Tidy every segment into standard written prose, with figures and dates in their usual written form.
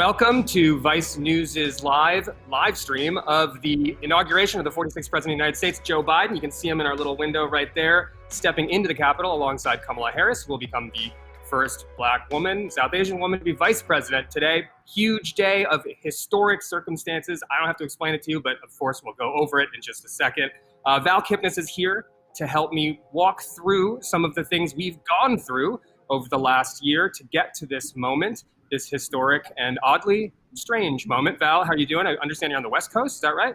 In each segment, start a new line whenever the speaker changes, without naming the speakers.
Welcome to Vice News' live stream of the inauguration of the 46th President of the United States, Joe Biden. You can see him in our little window right there, stepping into the Capitol alongside Kamala Harris, who will become the first Black woman, South Asian woman to be vice president today. Huge day of historic circumstances. I don't have to explain it to you, but of course we'll go over it in just a second. Val Kipnis is here to help me walk through some of the things we've gone through over the last year to get to this moment, this historic and oddly strange moment. Val, how are you doing? I understand you're on the West Coast, is that right?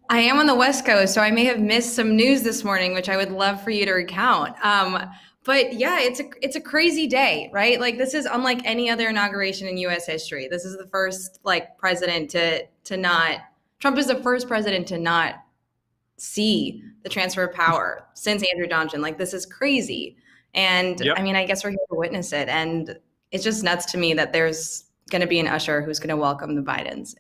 I am on the West Coast, so I may have missed some news this morning, which I would love for you to recount. But yeah, it's a crazy day, right? Like, this is unlike any other inauguration in U.S. history. This is the first president to not. Trump is the first president to not see the transfer of power since Andrew Johnson. Like, this is crazy, and yep. I mean, I guess we're here to witness it, and it's just nuts to me that there's going to be an usher who's going to welcome the Bidens.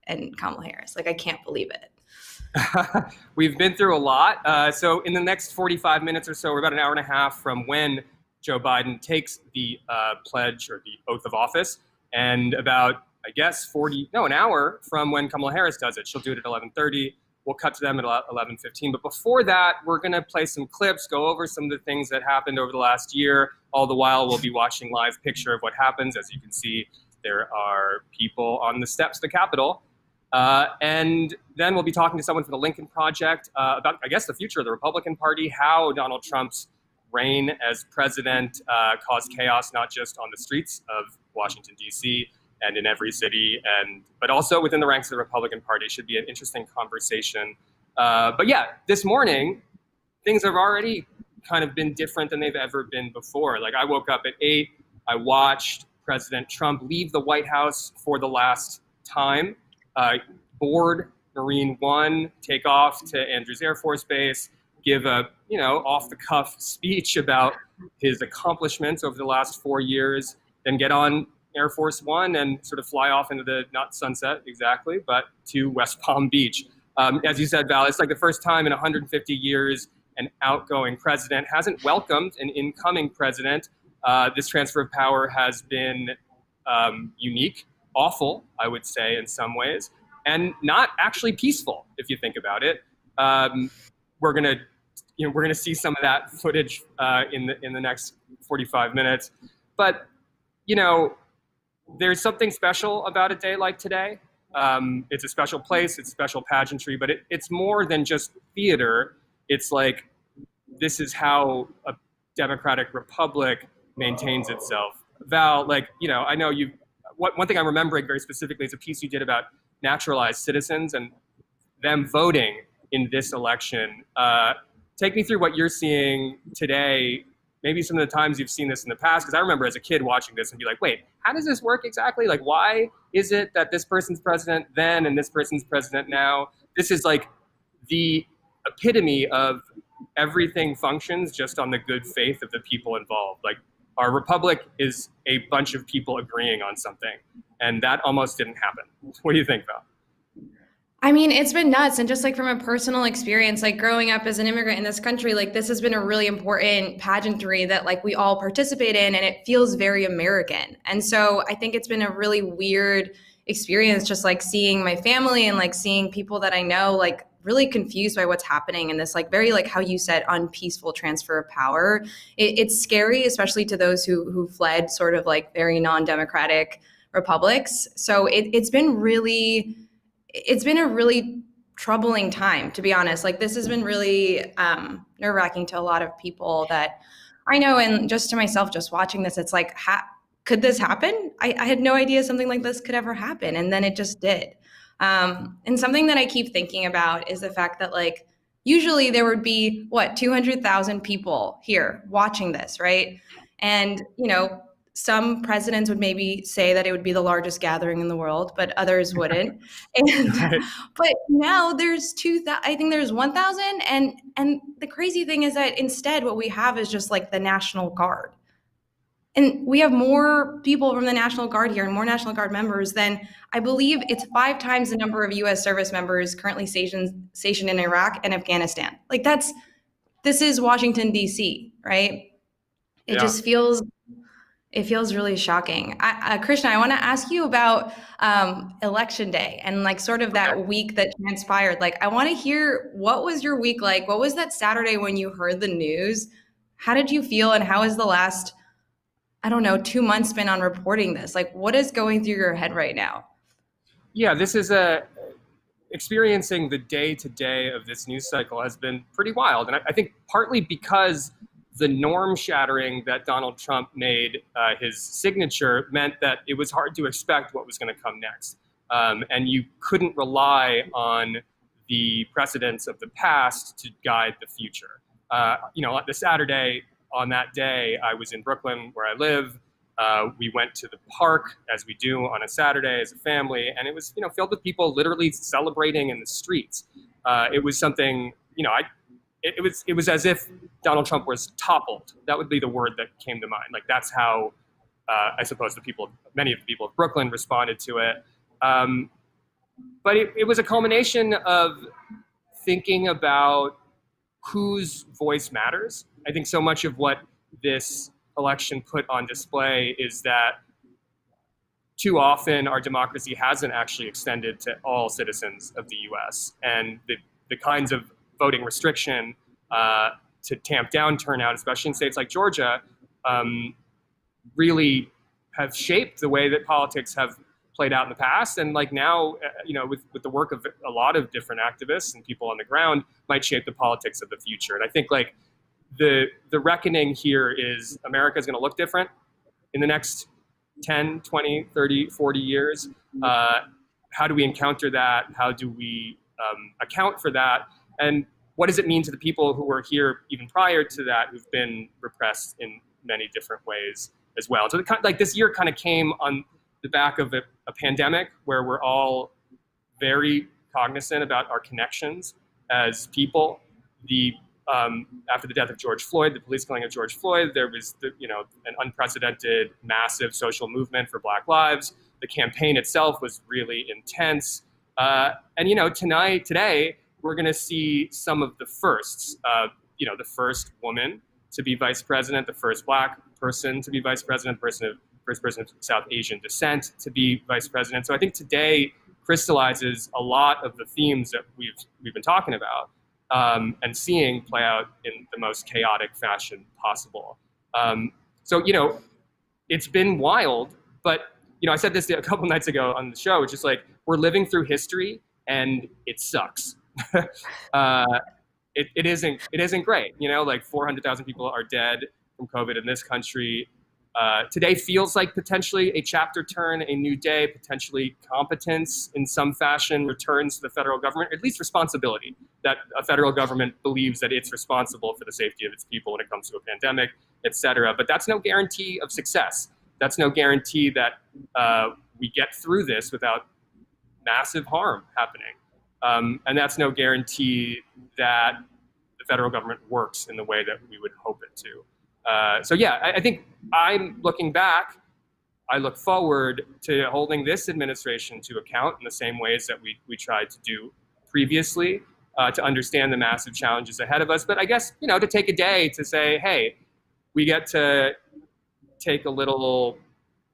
And Kamala Harris. Like, I can't believe it.
We've been through a lot. So in the next 45 minutes or so, we're about an hour and a half from when Joe Biden takes the pledge or the oath of office, and about, I guess, an hour from when Kamala Harris does it. She'll do it at 11:30. We'll cut to them at 11:15. But before that, we're going to play some clips, go over some of the things that happened over the last year. All the while, we'll be watching live picture of what happens. As you can see, there are people on the steps of the Capitol. And then we'll be talking to someone from the Lincoln Project about, I guess, the future of the Republican Party, how Donald Trump's reign as president caused chaos, not just on the streets of Washington, D.C., and in every city, but also within the ranks of the Republican Party. Should be an interesting conversation. But yeah, this morning, things have already kind of been different than they've ever been before. Like, I woke up at 8, I watched President Trump leave the White House for the last time, board Marine One, take off to Andrews Air Force Base, give a, off-the-cuff speech about his accomplishments over the last 4 years, then get on Air Force One and sort of fly off into the, not sunset exactly, but to West Palm Beach. As you said, Val, it's like the first time in 150 years an outgoing president hasn't welcomed an incoming president. This transfer of power has been unique, awful, I would say, in some ways, and not actually peaceful, if you think about it. We're gonna see some of that footage in the next 45 minutes, but there's something special about a day like today. It's a special place, it's special pageantry, but it's more than just theater. It's like, this is how a democratic republic maintains itself. Val, I know one thing I'm remembering very specifically is a piece you did about naturalized citizens and them voting in this election. Take me through what you're seeing today, maybe some of the times you've seen this in the past, because I remember as a kid watching this and be like, wait, how does this work exactly? Like, why is it that this person's president then and this person's president now? This is like the epitome of everything functions just on the good faith of the people involved. Like, our republic is a bunch of people agreeing on something, and that almost didn't happen. What do you think, Val?
I mean, it's been nuts. And just from a personal experience, growing up as an immigrant in this country, this has been a really important pageantry that we all participate in, and it feels very American. And so I think it's been a really weird experience, just seeing my family and seeing people that I know, really confused by what's happening in this, very, how you said, unpeaceful transfer of power. It's scary, especially to those who fled sort of very non-democratic republics. So it's been a really troubling time, to be honest. This has been really nerve-wracking to a lot of people that I know, and just to myself, just watching this, it's could this happen? I had no idea something like this could ever happen, and then it just did. And something that I keep thinking about is the fact that usually there would be 200,000 people here watching this, right? And some presidents would maybe say that it would be the largest gathering in the world, but others wouldn't. And but now there's 2,000. I think there's 1,000. And the crazy thing is that instead, what we have is just the National Guard. And we have more people from the National Guard here and more National Guard members than, I believe it's 5 times the number of U.S. service members currently stationed in Iraq and Afghanistan. This is Washington, D.C., right? It just feels It feels really shocking. Krishna, I want to ask you about election day and like sort of
Okay.
that week that transpired. Like, I want to hear, what was your week like? What was that Saturday when you heard the news? How did you feel, and how has the last, I don't know, 2 months been on reporting this? Like, what is going through your head right now?
Yeah, this is a experiencing the day to day of this news cycle has been pretty wild. And I think partly because the norm shattering that Donald Trump made his signature meant that it was hard to expect what was going to come next. And you couldn't rely on the precedents of the past to guide the future. The Saturday on that day, I was in Brooklyn where I live. We went to the park, as we do on a Saturday as a family, and it was filled with people literally celebrating in the streets. It was something it was as if Donald Trump was toppled. That would be the word that came to mind. Like that's how I suppose many of the people of Brooklyn responded to it. But it was a culmination of thinking about whose voice matters. I think so much of what this election put on display is that too often our democracy hasn't actually extended to all citizens of the US. And the kinds of voting restriction to tamp down turnout, especially in states like Georgia, really have shaped the way that politics have played out in the past. And like now, with the work of a lot of different activists and people on the ground, might shape the politics of the future. And I think like the reckoning here is America is going to look different in the next 10, 20, 30, 40 years. How do we encounter that? How do we account for that? And what does it mean to the people who were here even prior to that, who've been repressed in many different ways as well? So this year kind of came on the back of a pandemic where we're all very cognizant about our connections as people. After the death of George Floyd, the police killing of George Floyd, there was an unprecedented, massive social movement for Black lives. The campaign itself was really intense. Today, we're going to see some of the firsts. The first woman to be vice president, the first Black person to be vice president, first person of South Asian descent to be vice president. So I think today crystallizes a lot of the themes that we've been talking about. And seeing play out in the most chaotic fashion possible. It's been wild, but I said this a couple nights ago on the show. It's just like we're living through history, and it sucks. It isn't great. Like 400,000 people are dead from COVID in this country. Today feels like potentially a chapter turn, a new day, potentially competence in some fashion returns to the federal government, or at least responsibility, that a federal government believes that it's responsible for the safety of its people when it comes to a pandemic, et cetera. But that's no guarantee of success. That's no guarantee that we get through this without massive harm happening. And that's no guarantee that the federal government works in the way that we would hope it to. I think I'm looking back. I look forward to holding this administration to account in the same ways that we tried to do previously to understand the massive challenges ahead of us. But I guess, to take a day to say, hey, we get to take a little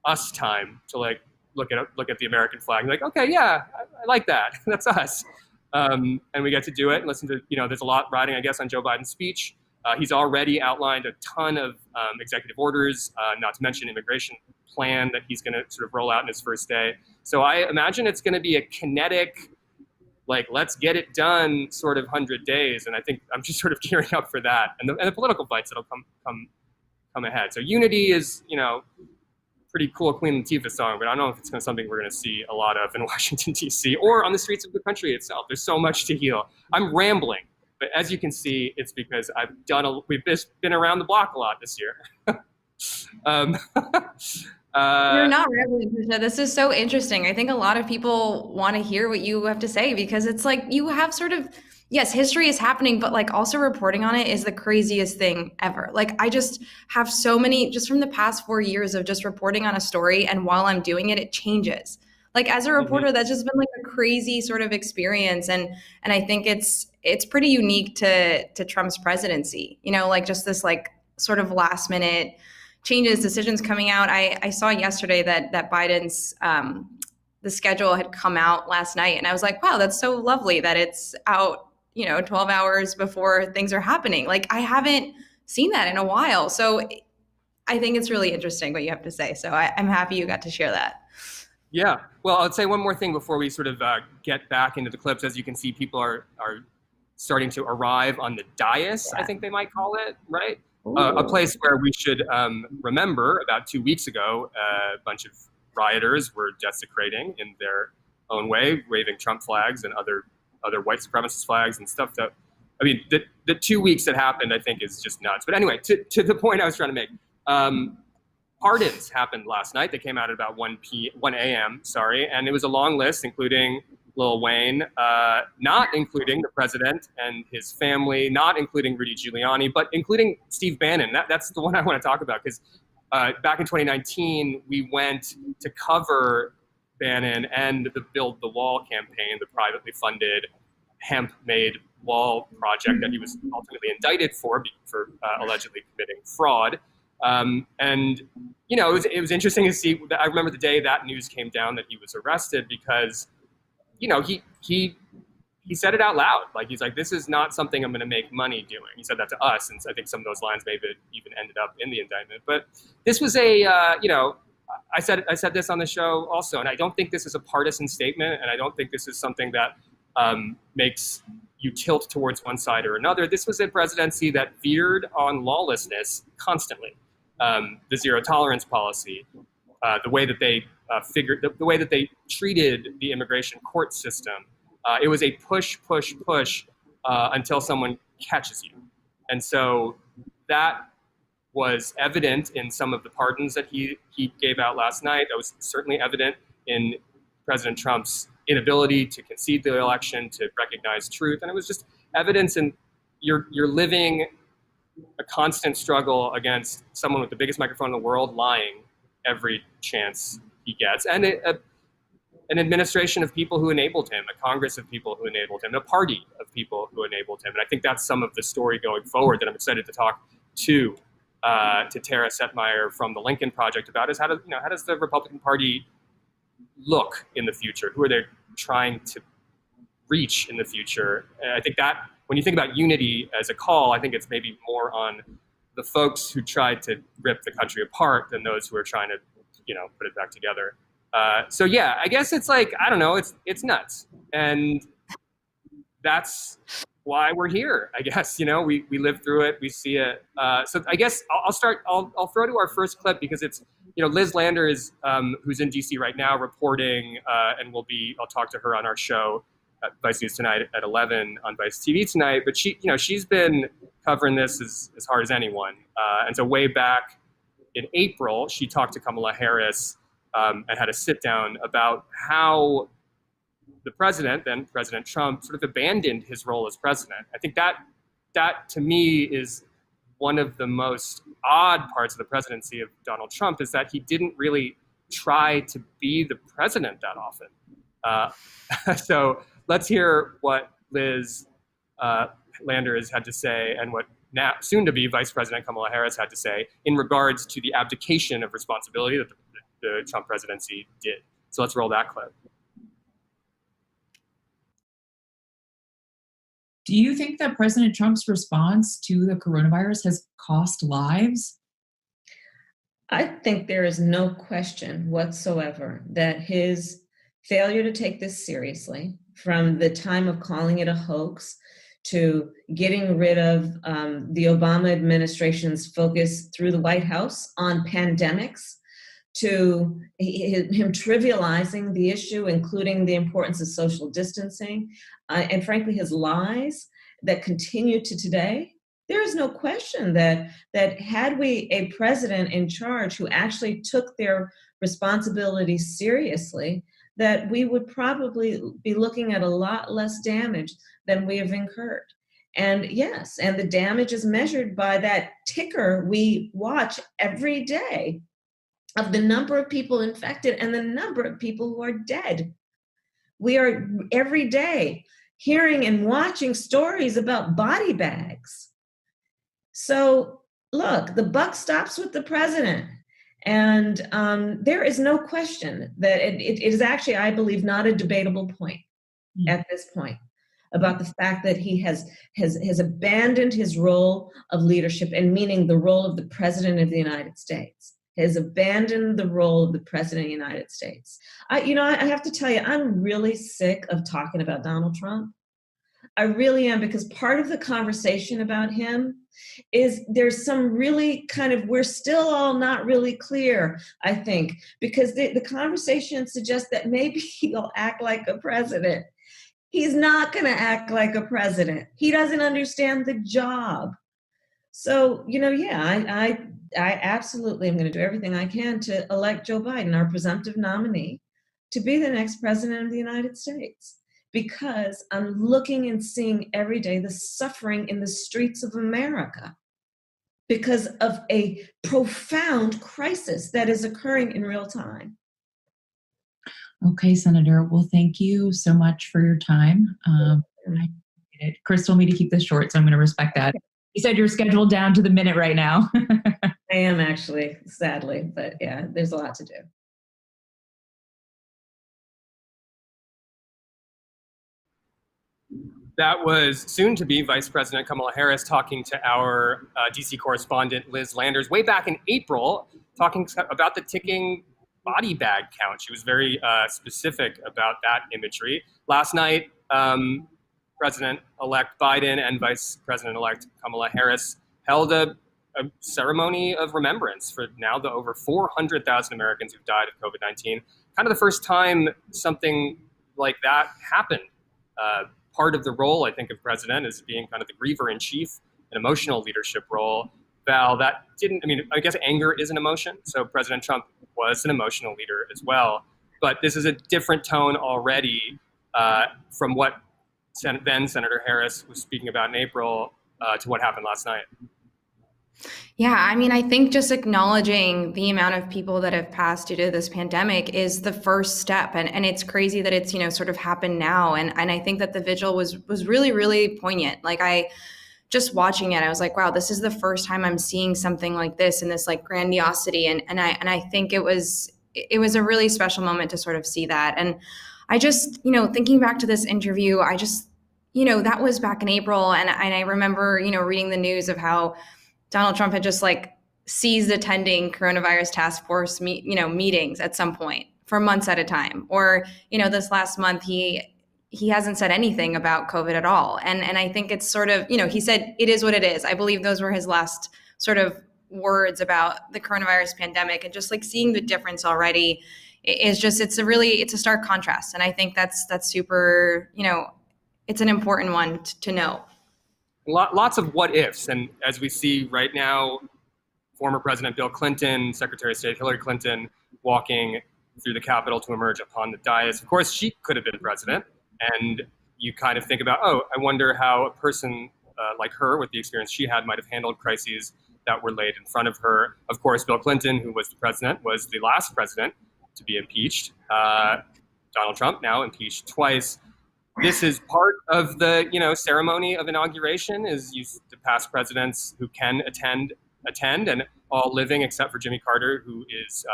us time to like look at the American flag and like, okay, yeah, I like that. That's us. And we get to do it and listen to, there's a lot riding, I guess, on Joe Biden's speech. He's already outlined a ton of executive orders, not to mention immigration plan that he's going to sort of roll out in his first day. So I imagine it's going to be a kinetic, like, let's get it done sort of 100 days. And I think I'm just sort of gearing up for that and the political fights that'll come ahead. So Unity is, pretty cool Queen Latifah song, but I don't know if it's something we're going to see a lot of in Washington, D.C. or on the streets of the country itself. There's so much to heal. I'm rambling. But as you can see, it's because we've been around the block a lot this year.
You're not rambling, Krishna. This is so interesting. I think a lot of people want to hear what you have to say because it's like you have sort of, yes, history is happening, but like also reporting on it is the craziest thing ever. Like I just have so many, just from the past 4 years of just reporting on a story, and while I'm doing it, it changes. Like as a reporter, that's just been like a crazy sort of experience. And I think it's pretty unique to Trump's presidency, like just this like sort of last minute changes, decisions coming out. I saw yesterday that Biden's the schedule had come out last night, and I was like, wow, that's so lovely that it's out, 12 hours before things are happening. Like, I haven't seen that in a while. So I think it's really interesting what you have to say. So I'm happy you got to share that.
Yeah. Well, I'll say one more thing before we sort of get back into the clips. As you can see, people are starting to arrive on the dais, I think they might call it, right? A place where we should remember about 2 weeks ago, a bunch of rioters were desecrating in their own way, waving Trump flags and other white supremacist flags and stuff that, I mean, the 2 weeks that happened, I think, is just nuts. But anyway, to the point I was trying to make, pardons happened last night. They came out at about 1 a.m., and it was a long list, including Lil Wayne, not including the president and his family, not including Rudy Giuliani, but including Steve Bannon. That's the one I want to talk about, because back in 2019, we went to cover Bannon and the Build the Wall campaign, the privately funded hemp-made wall project that he was ultimately indicted for allegedly committing fraud. And it was interesting to see. I remember the day that news came down that he was arrested, because he said it out loud. Like, he's like, this is not something I'm going to make money doing. He said that to us, and I think some of those lines maybe even ended up in the indictment. But this was I said this on the show also, and I don't think this is a partisan statement, and I don't think this is something that makes you tilt towards one side or another. This was a presidency that veered on lawlessness constantly. The zero tolerance policy, the way that they the way that they treated the immigration court system. It was a push until someone catches you. And so that was evident in some of the pardons that he gave out last night. That was certainly evident in President Trump's inability to concede the election, to recognize truth. And it was just evidence in you're living a constant struggle against someone with the biggest microphone in the world lying every chance he gets. And an administration of people who enabled him, a Congress of people who enabled him, a party of people who enabled him. And I think that's some of the story going forward that I'm excited to talk to Tara Setmeyer from the Lincoln Project about, is how does the Republican Party look in the future? Who are they trying to reach in the future? And I think that when you think about unity as a call, I think it's maybe more on the folks who tried to rip the country apart than those who are trying to, put it back together. So yeah, I guess it's like, I don't know, it's nuts. And that's why we're here, I guess. We live through it, we see it. So I guess I'll throw to our first clip, because it's, Liz Lander is, who's in DC right now reporting, and I'll talk to her on our show at Vice News Tonight at 11 on Vice TV tonight. But she's been covering this as hard as anyone. And so way back in April, she talked to Kamala Harris and had a sit down about how the president, then President Trump, sort of abandoned his role as president. I think that to me is one of the most odd parts of the presidency of Donald Trump, is that he didn't really try to be the president that often. So let's hear what Liz Lander has had to say, and what now soon to be Vice President Kamala Harris had to say in regards to the abdication of responsibility that the Trump presidency did. So let's roll that clip.
Do you think that President Trump's response to the coronavirus has cost lives?
I think there is no question whatsoever that his failure to take this seriously, from the time of calling it a hoax to getting rid of the Obama administration's focus through the White House on pandemics, to him trivializing the issue, including the importance of social distancing, and frankly, his lies that continue to today. There is no question that had we a president in charge who actually took their responsibilities seriously, that we would probably be looking at a lot less damage than we have incurred. And yes, and the damage is measured by that ticker we watch every day of the number of people infected and the number of people who are dead. We are every day hearing and watching stories about body bags. So look, the buck stops with the president. And there is no question that it is actually, I believe, not a debatable point at this point about the fact that he has abandoned his role of leadership, and meaning the role of the president of the United States, has abandoned the role of the president of the United States. I have to tell you, I'm really sick of talking about Donald Trump. I really am, because part of the conversation about him is there's some really kind of, we're still all not really clear, I think, because the conversation suggests that maybe he'll act like a president. He's not going to act like a president. He doesn't understand the job. So, I absolutely am going to do everything I can to elect Joe Biden, our presumptive nominee, to be the next president of the United States. Because I'm looking and seeing every day the suffering in the streets of America because of a profound crisis that is occurring in real time.
Okay, Senator. Well, thank you so much for your time. Chris told me to keep this short, so I'm going to respect that. You said you're scheduled down to the minute right now.
I am actually, sadly, but yeah, there's a lot to do.
That was soon-to-be Vice President Kamala Harris talking to our DC correspondent Liz Landers way back in April, talking about the ticking body bag count. She was very specific about that imagery. Last night, President-elect Biden and Vice President-elect Kamala Harris held a ceremony of remembrance for now the over 400,000 Americans who've died of COVID-19. Kind of the first time something like that happened. Part of the role, I think, of president is being kind of the griever in chief, an emotional leadership role. Val, that didn't, I guess anger is an emotion. So President Trump was an emotional leader as well. But this is a different tone already from what then Senator Harris was speaking about in April to what happened last night.
Yeah, I think just acknowledging the amount of people that have passed due to this pandemic is the first step. And it's crazy that it's, sort of happened now. And I think that the vigil was really, really poignant. Like just watching it, I was like, wow, this is the first time I'm seeing something like this and this like grandiosity. And I think it was a really special moment to sort of see that. And I just, thinking back to this interview, I just, that was back in April. And I remember, reading the news of how Donald Trump had just like ceased attending coronavirus task force meetings at some point for months at a time. Or, this last month, he hasn't said anything about COVID at all. And I think it's sort of, he said, it is what it is. I believe those were his last sort of words about the coronavirus pandemic. And just like seeing the difference already is just, it's a stark contrast. And I think that's super, it's an important one to know.
Lots of what ifs. And as we see right now, former President Bill Clinton, Secretary of State Hillary Clinton walking through the Capitol to emerge upon the dais. Of course, she could have been president. And you kind of think about, I wonder how a person like her, with the experience she had, might have handled crises that were laid in front of her. Of course, Bill Clinton, who was the president, was the last president to be impeached. Donald Trump, now impeached twice. This is part of the, ceremony of inauguration, is the past presidents who can attend, and all living except for Jimmy Carter, who is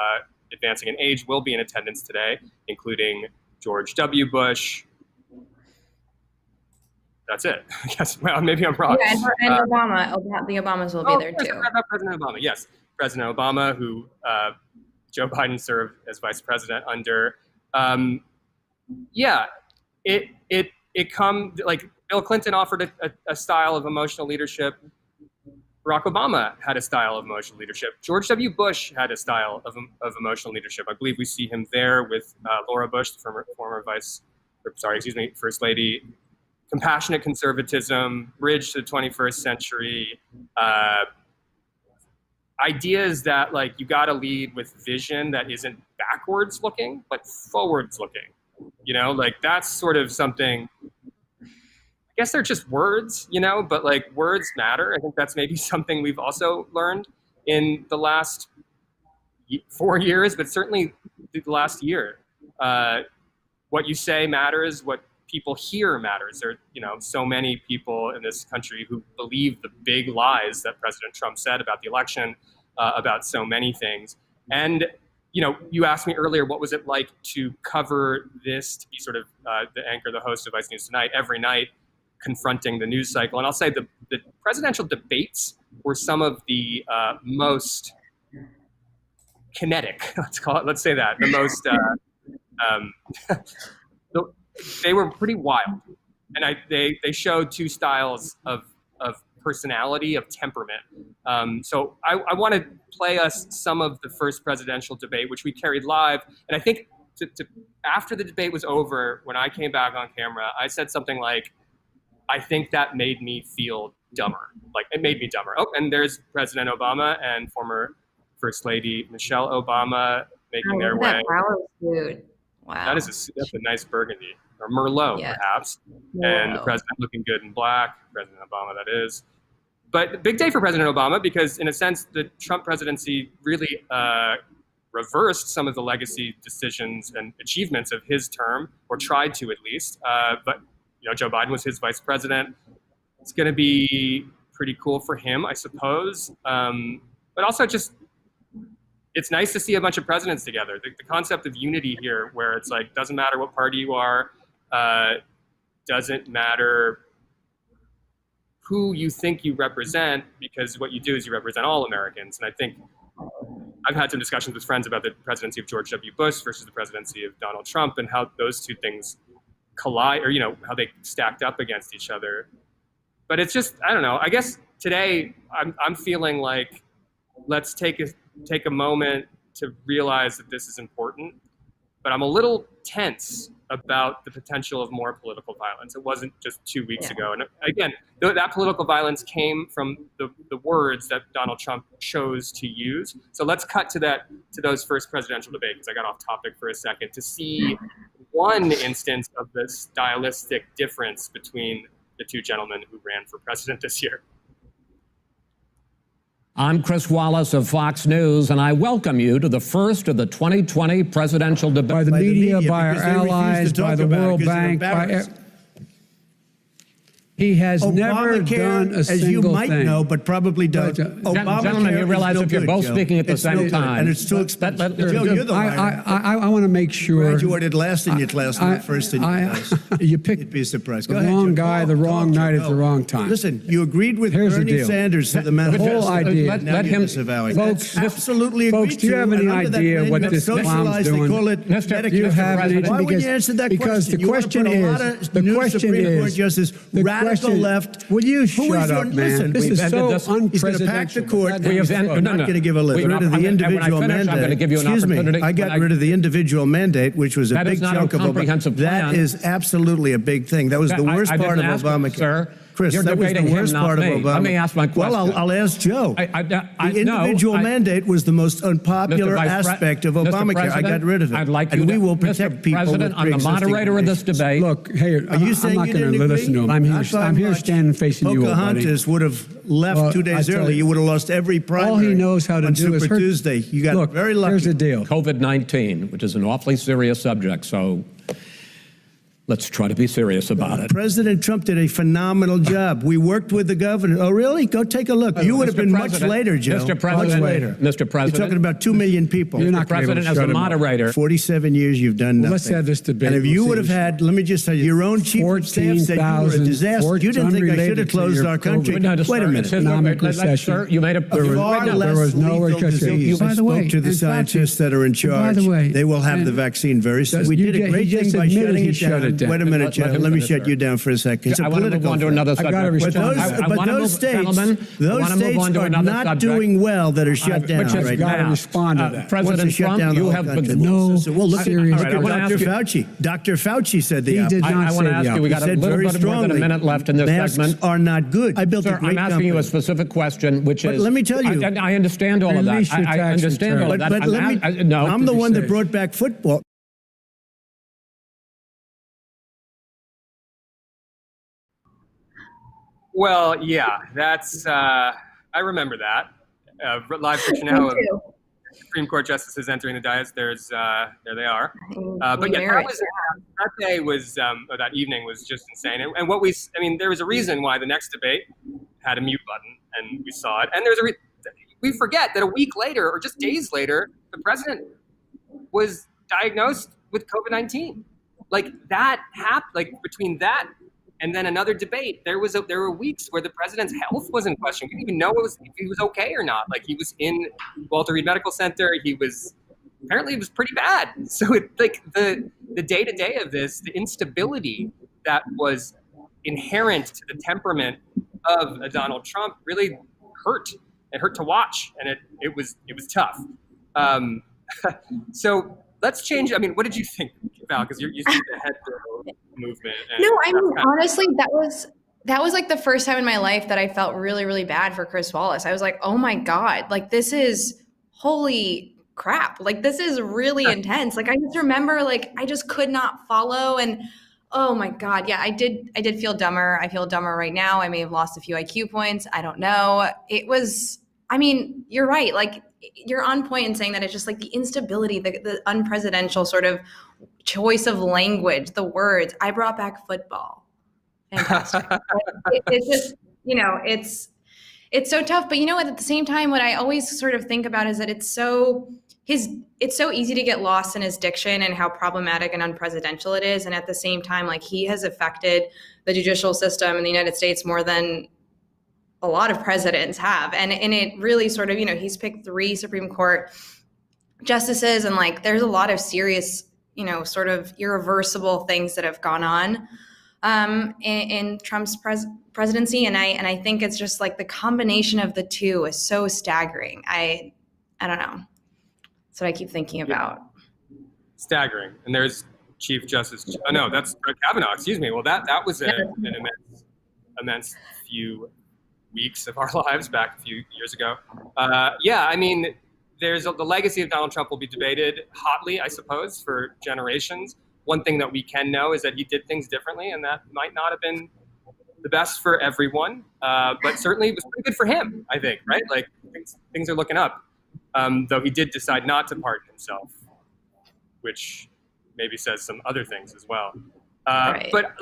advancing in age, will be in attendance today, including George W. Bush. That's it. I guess. Well, maybe I'm wrong.
Yeah, and Obama. The Obamas will be there too.
President Obama. Yes, President Obama, who Joe Biden served as vice president under. It come like Bill Clinton offered a style of emotional leadership. Barack Obama had a style of emotional leadership. George W. Bush had a style of emotional leadership. I believe we see him there with Laura Bush, the former First Lady. Compassionate conservatism, bridge to the 21st century, ideas that like you got to lead with vision that isn't backwards looking, but forwards looking. Like that's sort of something, I guess they're just words, but like words matter. I think that's maybe something we've also learned in the last 4 years, but certainly the last year. What you say matters, what people here matters. There are, so many people in this country who believe the big lies that President Trump said about the election, about so many things. And, you asked me earlier, what was it like to cover this, to be sort of the anchor, the host of Vice News Tonight every night, confronting the news cycle. And I'll say the presidential debates were some of the most kinetic, let's say that, the most, they were pretty wild. And they showed two styles of personality, of temperament. So I want to play us some of the first presidential debate, which we carried live. And I think after the debate was over, when I came back on camera, I said something like, I think that made me feel dumber. Like, it made me dumber. Oh, and there's President Obama and former First Lady Michelle Obama making their way.
Food. Wow.
That's a nice burgundy, or Merlot, perhaps. Merlot. And the president looking good in black, President Obama, that is. But big day for President Obama, because in a sense, the Trump presidency really reversed some of the legacy decisions and achievements of his term, or tried to at least. But Joe Biden was his vice president. It's going to be pretty cool for him, I suppose. But also it's nice to see a bunch of presidents together. The concept of unity here, where it's like, doesn't matter what party you are, doesn't matter who you think you represent, because what you do is you represent all Americans. And I think I've had some discussions with friends about the presidency of George W. Bush versus the presidency of Donald Trump, and how those two things collide, or how they stacked up against each other. But it's just, I don't know. I guess today I'm feeling like, let's take a moment to realize that this is important. But I'm a little tense about the potential of more political violence. It wasn't just 2 weeks ago. And again, that political violence came from the words that Donald Trump chose to use. So let's cut to those first presidential debates, because I got off topic for a second, to see one instance of the stylistic difference between the two gentlemen who ran for president this year.
I'm Chris Wallace of Fox News, and I welcome you to the first of the 2020 presidential debate.
By the media, by our allies, by the World Bank, he has never done a single thing.
As you might know, but probably don't.
Gentlemen, you realize if you're both speaking at the same time.
And it's too expensive. Joe, you're the liar.
I want to make sure.
Graduated last in your class, not first in your class.
You picked
You'd be surprised.
the wrong guy, the wrong night at the wrong time.
Listen, you agreed with Bernie Sanders to the
whole idea.
Let him,
folks, absolutely agreed.
Folks, do you have any idea what this clown's doing?
They call it
You have any?
Why would you answer that
because
question?
the question is, the question
left.
Will you shut up, man?
Listen,
this is so unprecedented.
He's going to pack the court.
I'm
not going to give a list.
Rid
of the individual mandate.
I'm going to give you an opportunity.
I got rid of the individual mandate, which was a big chunk of
Obama.
That is absolutely a big thing. That was the worst part of Obamacare.
Sir,
Chris, that was the worst part of Obama.
Let me ask my question.
Well, I'll ask Joe. The individual mandate was the most unpopular aspect of Obamacare. I got rid of it.
I'd like
and we will protect people.
President, I'm the moderator of this debate.
Look, hey, I'm not going to listen to him. I'm here standing facing you, buddy.
Pocahontas would have left 2 days early. You would have lost every primary.
All he knows how to do is
Super Tuesday. You got very lucky.
Here's the deal.
COVID-19, which is an awfully serious subject, so let's try to be serious about it.
President Trump did a phenomenal job. We worked with the governor. Oh, really? Go take a look. You would have been much later, Joe.
Mr. President,
much later.
Mr. President.
You're talking about 2 million people.
You're not
Mr. President, as a moderator.
47 years you've done nothing.
Let's have this debate.
And if you would have had, let me just tell you, your own chief of staff said you were a disaster. You didn't think I should have closed our country.
Wait a minute. Economic recession.
Sir, you made a
there was no recession.
By the way,
spoke to the scientists that are in charge.
By the way,
they will have the vaccine very soon. We did a great thing by shutting it down. Wait a minute, Joe. Let me shut you down for a second. It's a
I want to move on to another subject.
But those states are not doing well that are shut down right
got to
now.
respond to that.
President Trump, you have been
Dr. Fauci. Dr. Fauci said the opposite.
He did not say
I want to ask you, we got a little bit more than a minute left in this segment.
Masks are not good. I built a great
I'm asking you a specific question, which is...
But let me tell you...
I understand all of that. I understand all of that.
But let me... I'm the one that brought back football.
Well, yeah, that's, I remember that. Live Fiction Now Supreme Court justices entering the dais. There they are. But yeah, that day was, or that evening was just insane. And there was a reason why the next debate had a mute button, and we saw it. And we forget that a week later, or just days later, the president was diagnosed with COVID-19. Like that happened. Like between that and then another debate, there were weeks where the president's health was in question. We didn't even know if he was okay or not. Like he was in Walter Reed Medical Center. Apparently it was pretty bad. So the day-to-day of this, the instability that was inherent to the temperament of Donald Trump really hurt. It hurt to watch, and it was tough. So let's change. I mean, what did you think, Val? Because you see the head movement.
No, I mean, honestly, that was like the first time in my life that I felt really, really bad for Chris Wallace. I was like, oh my God, like this is holy crap. Like this is really intense. Like I just remember, like I just could not follow, and oh my God, yeah, I did feel dumber. I feel dumber right now. I may have lost a few IQ points. I don't know. It was. I mean, you're right. Like you're on point in saying that it's just like the instability, the unpresidential sort of choice of language, the words. I brought back football. Fantastic. It's just, it's so tough. But at the same time, what I always sort of think about is that it's so easy to get lost in his diction and how problematic and unpresidential it is. And at the same time, like he has affected the judicial system in the United States more than a lot of presidents have. And it really sort of, he's picked 3 Supreme Court justices, and like there's a lot of serious, sort of irreversible things that have gone on in Trump's presidency. And I think it's just like the combination of the two is so staggering. I don't know. That's what I keep thinking about.
Staggering. And there's Chief Justice. Oh no, that's Kavanaugh. Excuse me. Well, that was an immense few weeks of our lives back a few years ago. I mean, the legacy of Donald Trump will be debated hotly, I suppose, for generations. One thing that we can know is that he did things differently, and that might not have been the best for everyone, but certainly it was pretty good for him, I think, right? Like things are looking up, though he did decide not to pardon himself, which maybe says some other things as well. Right. But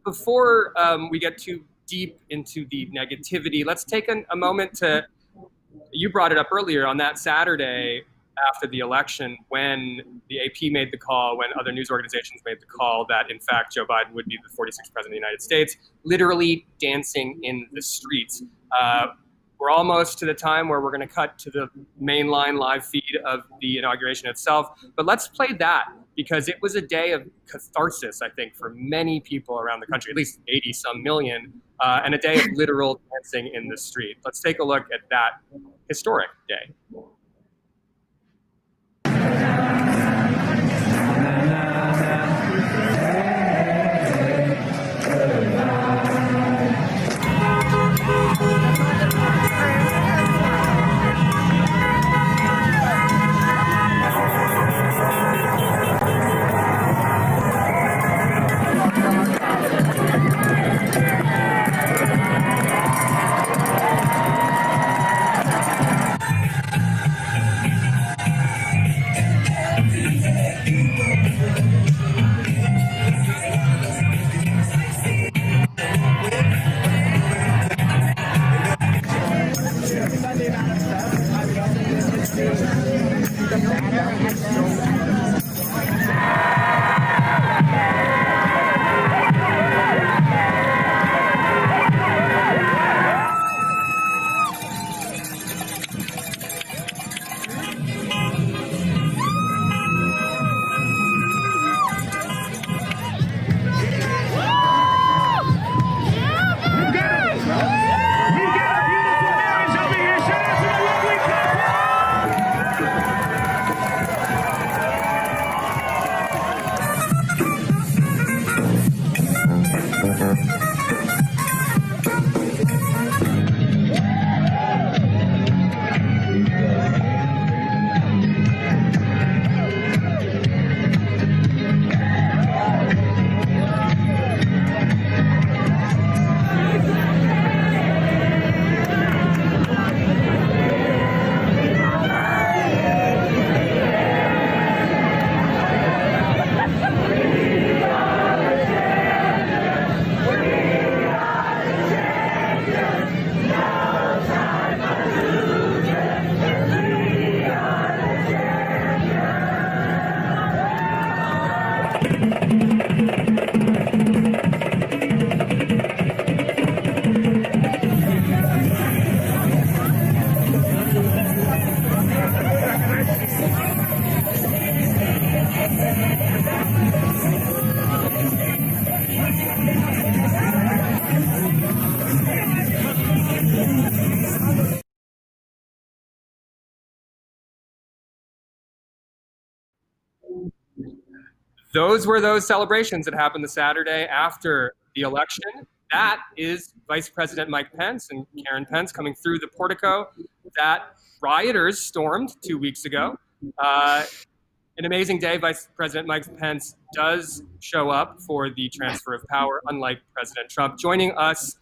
before we get too deep into the negativity, let's take a moment to, you brought it up earlier, on that Saturday after the election when the AP made the call, when other news organizations made the call that in fact Joe Biden would be the 46th president of the United States, literally dancing in the streets. We're almost to the time where we're going to cut to the mainline live feed of the inauguration itself, but let's play that, because it was a day of catharsis, I think, for many people around the country, at least 80-some million, and a day of literal dancing in the street. Let's take a look at that historic day. those were those celebrations that happened the Saturday after the election. That is Vice President Mike Pence and Karen Pence coming through the portico that rioters stormed 2 weeks ago. An amazing day. Vice President Mike Pence does show up for the transfer of power, unlike President Trump. Joining us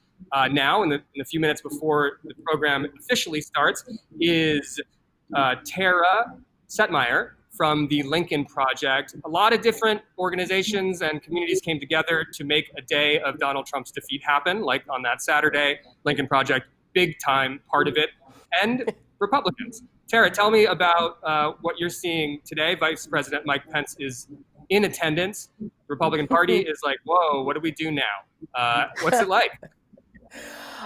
now in the few minutes before the program officially starts is Tara Setmeyer from the Lincoln Project. A lot of different organizations and communities came together to make a day of Donald Trump's defeat happen, like on that Saturday. Lincoln Project, big time part of it, and Republicans. Tara, tell me about what you're seeing today. Vice President Mike Pence is in attendance. The Republican Party is like, whoa, what do we do now? What's it like?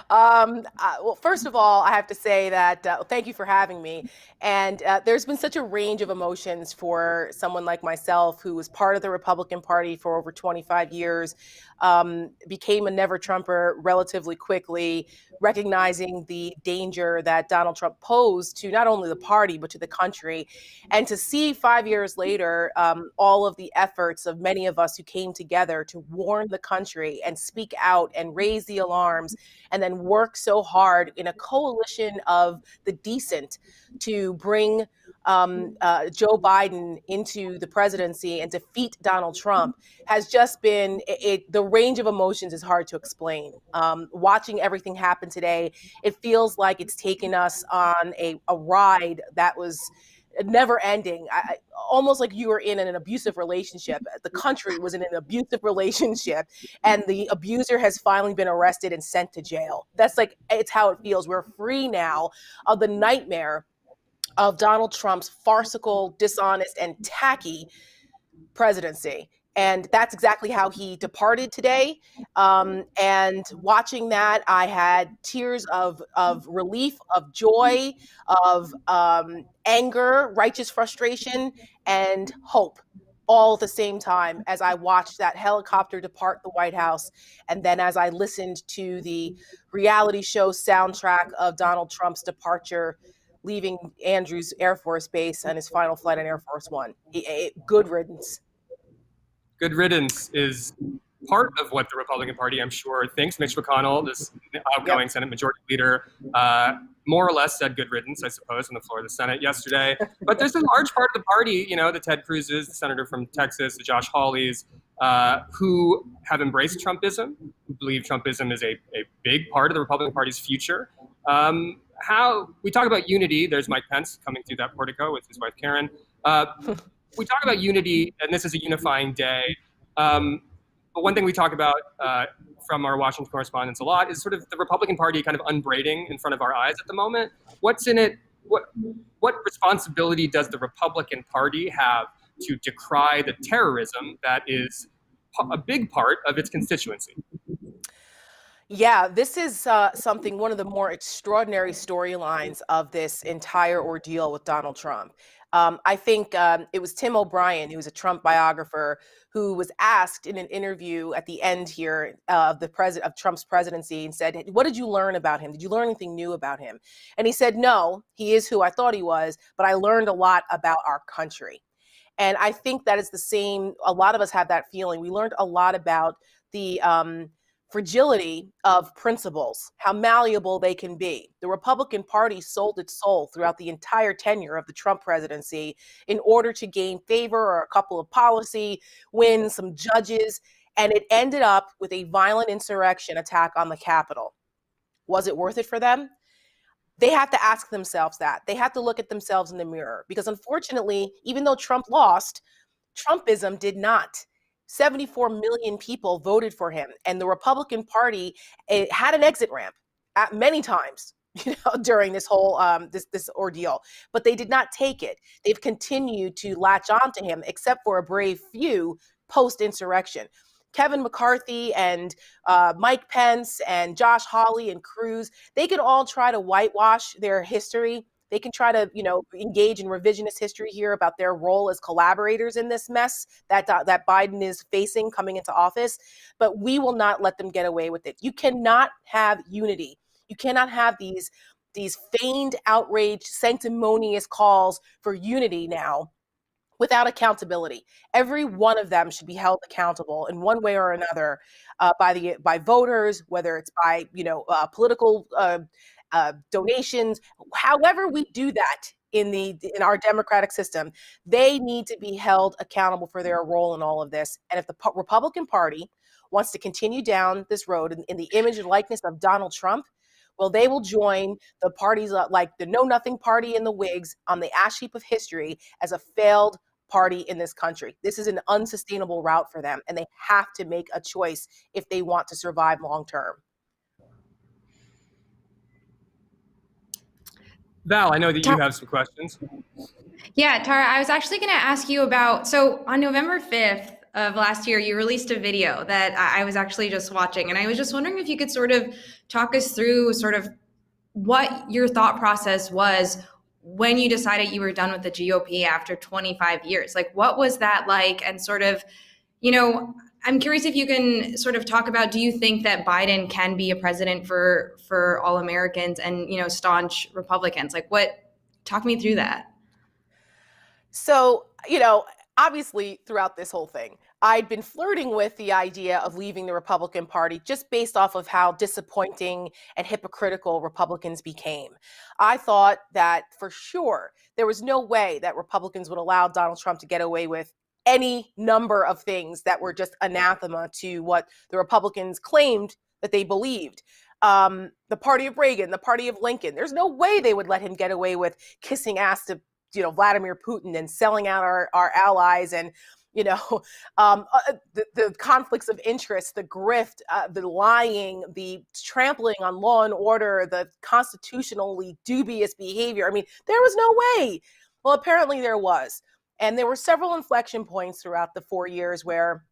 Well, first of all, I have to say that thank you for having me. And there's been such a range of emotions for someone like myself, who was part of the Republican Party for over 25 years, became a never Trumper relatively quickly, recognizing the danger that Donald Trump posed to not only the party, but to the country. And to see 5 years later, all of the efforts of many of us who came together to warn the country and speak out and raise the alarms, and then work so hard in a coalition of the decent to bring Joe Biden into the presidency and defeat Donald Trump has just been, the range of emotions is hard to explain. Watching everything happen today, it feels like it's taken us on a ride that was never ending. Almost like you were in an abusive relationship. The country was in an abusive relationship, and the abuser has finally been arrested and sent to jail. That's like, it's how it feels. We're free now of the nightmare of Donald Trump's farcical, dishonest, and tacky presidency. And that's exactly how he departed today. And watching that, I had tears of relief, of joy, of anger, righteous frustration, and hope, all at the same time as I watched that helicopter depart the White House. And then as I listened to the reality show soundtrack of Donald Trump's departure, leaving Andrews Air Force Base on his final flight on Air Force One. Good riddance.
Good riddance is part of what the Republican Party, I'm sure, thinks. Mitch McConnell, this outgoing Senate Majority Leader, more or less said good riddance, I suppose, on the floor of the Senate yesterday. But there's a large part of the party, you know, the Ted Cruz's, the senator from Texas, the Josh Hawleys, who have embraced Trumpism, who believe Trumpism is a big part of the Republican Party's future. How we talk about unity, there's Mike Pence coming through that portico with his wife, Karen. We talk about unity, and this is a unifying day. But one thing we talk about from our Washington correspondents a lot is sort of the Republican Party kind of unbraiding in front of our eyes at the moment. What's in it? What responsibility does the Republican Party have to decry the terrorism that is a big part of its constituency?
Yeah, this is something, one of the more extraordinary storylines of this entire ordeal with Donald Trump. I think it was Tim O'Brien, who's a Trump biographer, who was asked in an interview at the end here of Trump's presidency, and said, "What did you learn about him? Did you learn anything new about him?" And he said, "No, he is who I thought he was, but I learned a lot about our country." And I think that is the same. A lot of us have that feeling. We learned a lot about the fragility of principles, how malleable they can be. The Republican Party sold its soul throughout the entire tenure of the Trump presidency in order to gain favor or a couple of policy wins, some judges, and it ended up with a violent insurrection attack on the Capitol. Was it worth it for them? They have to ask themselves that. They have to look at themselves in the mirror, because unfortunately, even though Trump lost, Trumpism did not. 74 million people voted for him, and the Republican Party had an exit ramp at many times, during this whole this ordeal, but they did not take it. They've continued to latch on to him, except for a brave few post-insurrection. Kevin McCarthy and Mike Pence and Josh Hawley and Cruz, they can all try to whitewash their history. They can try to, engage in revisionist history here about their role as collaborators in this mess that Biden is facing coming into office. But we will not let them get away with it. You cannot have unity. You cannot have these feigned, outraged, sanctimonious calls for unity now without accountability. Every one of them should be held accountable in one way or another by voters, whether it's by political donations. However we do that in our democratic system, they need to be held accountable for their role in all of this. And if the Republican Party wants to continue down this road in the image and likeness of Donald Trump, well, they will join the parties like the Know Nothing Party and the Whigs on the ash heap of history as a failed party in this country. This is an unsustainable route for them, and they have to make a choice if they want to survive long term.
Val, I know that you have some questions.
Yeah, Tara, I was actually going to ask you about, so on November 5th of last year, you released a video that I was actually just watching, and I was just wondering if you could sort of talk us through sort of what your thought process was when you decided you were done with the GOP after 25 years. Like, what was that like? And sort of, I'm curious if you can sort of talk about, do you think that Biden can be a president for all Americans and, staunch Republicans? Like, talk me through that.
So, obviously throughout this whole thing, I'd been flirting with the idea of leaving the Republican Party just based off of how disappointing and hypocritical Republicans became. I thought that for sure there was no way that Republicans would allow Donald Trump to get away with any number of things that were just anathema to what the Republicans claimed that they believed. The party of Reagan, the party of Lincoln, there's no way they would let him get away with kissing ass to Vladimir Putin and selling out our allies and the conflicts of interest, the grift, the lying, the trampling on law and order, the constitutionally dubious behavior. I mean, there was no way. Well, apparently there was. And there were several inflection points throughout the 4 years where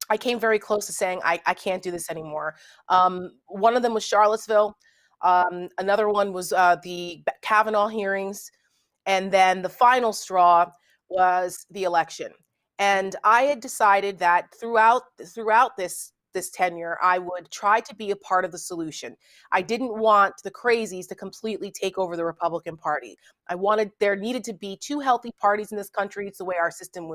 I came very close to saying, I can't do this anymore. One of them was Charlottesville. Another one was the Kavanaugh hearings. And then the final straw was the election. And I had decided that throughout this tenure, I would try to be a part of the solution. I didn't want the crazies to completely take over the Republican Party. There needed to be two healthy parties in this country. It's the way our system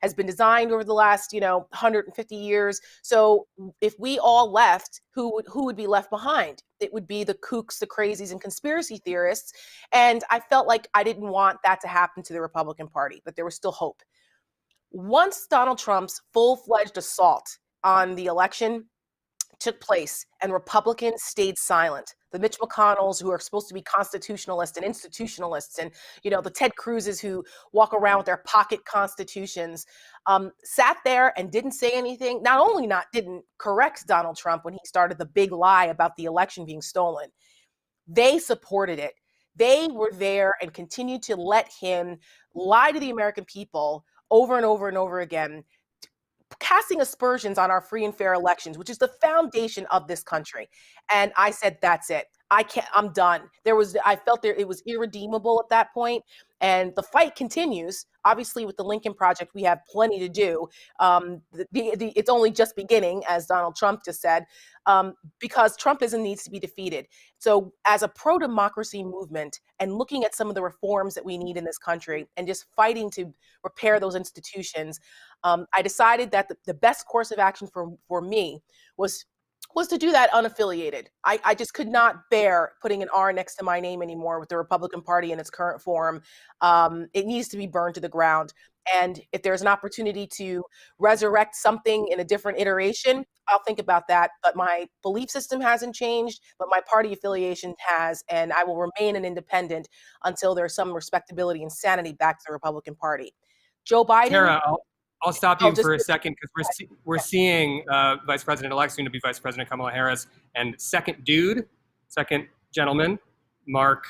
has been designed over the last, 150 years. So if we all left, who would be left behind? It would be the kooks, the crazies, and conspiracy theorists. And I felt like I didn't want that to happen to the Republican Party, but there was still hope. Once Donald Trump's full-fledged assault on the election took place and Republicans stayed silent, the Mitch McConnells who are supposed to be constitutionalists and institutionalists, and the Ted Cruzes who walk around with their pocket constitutions, sat there and didn't say anything. Not only didn't correct Donald Trump when he started the big lie about the election being stolen, they supported it. They were there and continued to let him lie to the American people over and over and over again, casting aspersions on our free and fair elections, which is the foundation of this country. And I said, that's it. I'm done. I felt it was irredeemable at that point. And the fight continues. Obviously, with the Lincoln Project, we have plenty to do. It's only just beginning, as Donald Trump just said, because Trumpism needs to be defeated. So as a pro-democracy movement and looking at some of the reforms that we need in this country and just fighting to repair those institutions, I decided that the best course of action for me was to do that unaffiliated. I just could not bear putting an R next to my name anymore with the Republican Party in its current form. It needs to be burned to the ground. And if there's an opportunity to resurrect something in a different iteration, I'll think about that. But my belief system hasn't changed, but my party affiliation has, and I will remain an independent until there's some respectability and sanity back to the Republican Party. Joe Biden.
Tara, I'll stop you for a second because we're seeing Vice President-elect, soon to be Vice President Kamala Harris, and second gentleman, Mark,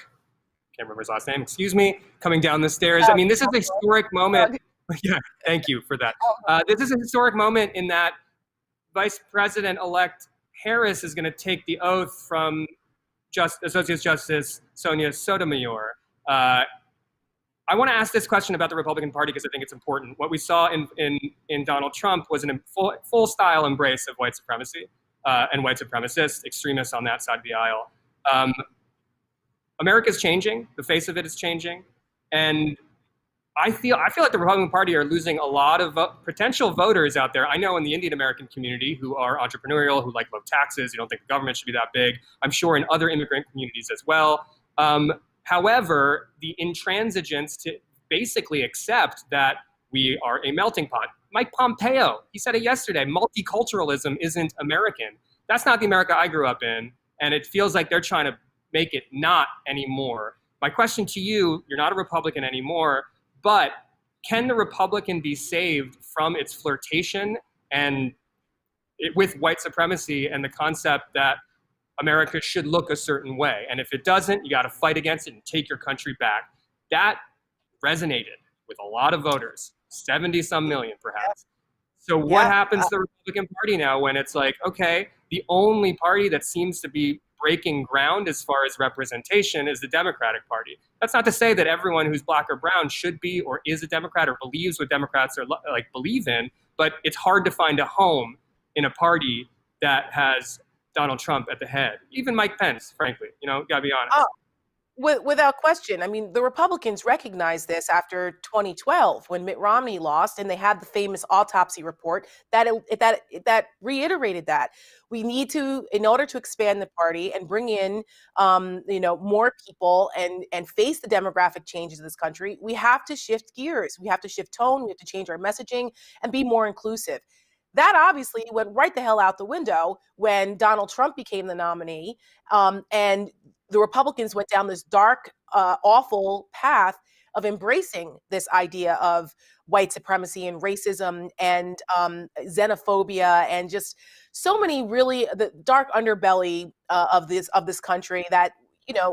can't remember his last name, excuse me, coming down the stairs. I mean, this is a historic moment. Yeah, thank you for that. This is a historic moment in that Vice President-elect Harris is going to take the oath from Associate Justice Sonia Sotomayor. I want to ask this question about the Republican Party because I think it's important. What we saw in Donald Trump was a full-style embrace of white supremacy and white supremacists, extremists on that side of the aisle. America's changing. The face of it is changing. And I feel like the Republican Party are losing a lot of potential voters out there. I know in the Indian American community who are entrepreneurial, who like low taxes, who don't think the government should be that big. I'm sure in other immigrant communities as well. However, the intransigence to basically accept that we are a melting pot. Mike Pompeo, he said it yesterday, multiculturalism isn't American. That's not the America I grew up in, and it feels like they're trying to make it not anymore. My question to you, you're not a Republican anymore, but can the Republican be saved from its flirtation and with white supremacy and the concept that America should look a certain way? And if it doesn't, you got to fight against it and take your country back. That resonated with a lot of voters, 70 some million perhaps. So what happens to the Republican Party now when it's like, okay, the only party that seems to be breaking ground as far as representation is the Democratic Party? That's not to say that everyone who's black or brown should be or is a Democrat or believes what Democrats are like believe in, but it's hard to find a home in a party that has Donald Trump at the head. Even Mike Pence, frankly, gotta be honest.
Without question. I mean, the Republicans recognized this after 2012 when Mitt Romney lost, and they had the famous autopsy report that reiterated that we need to, in order to expand the party and bring in, more people and face the demographic changes of this country, we have to shift gears. We have to shift tone. We have to change our messaging and be more inclusive. That obviously went right the hell out the window when Donald Trump became the nominee, and the Republicans went down this dark, awful path of embracing this idea of white supremacy and racism and xenophobia and just so many really the dark underbelly of this country that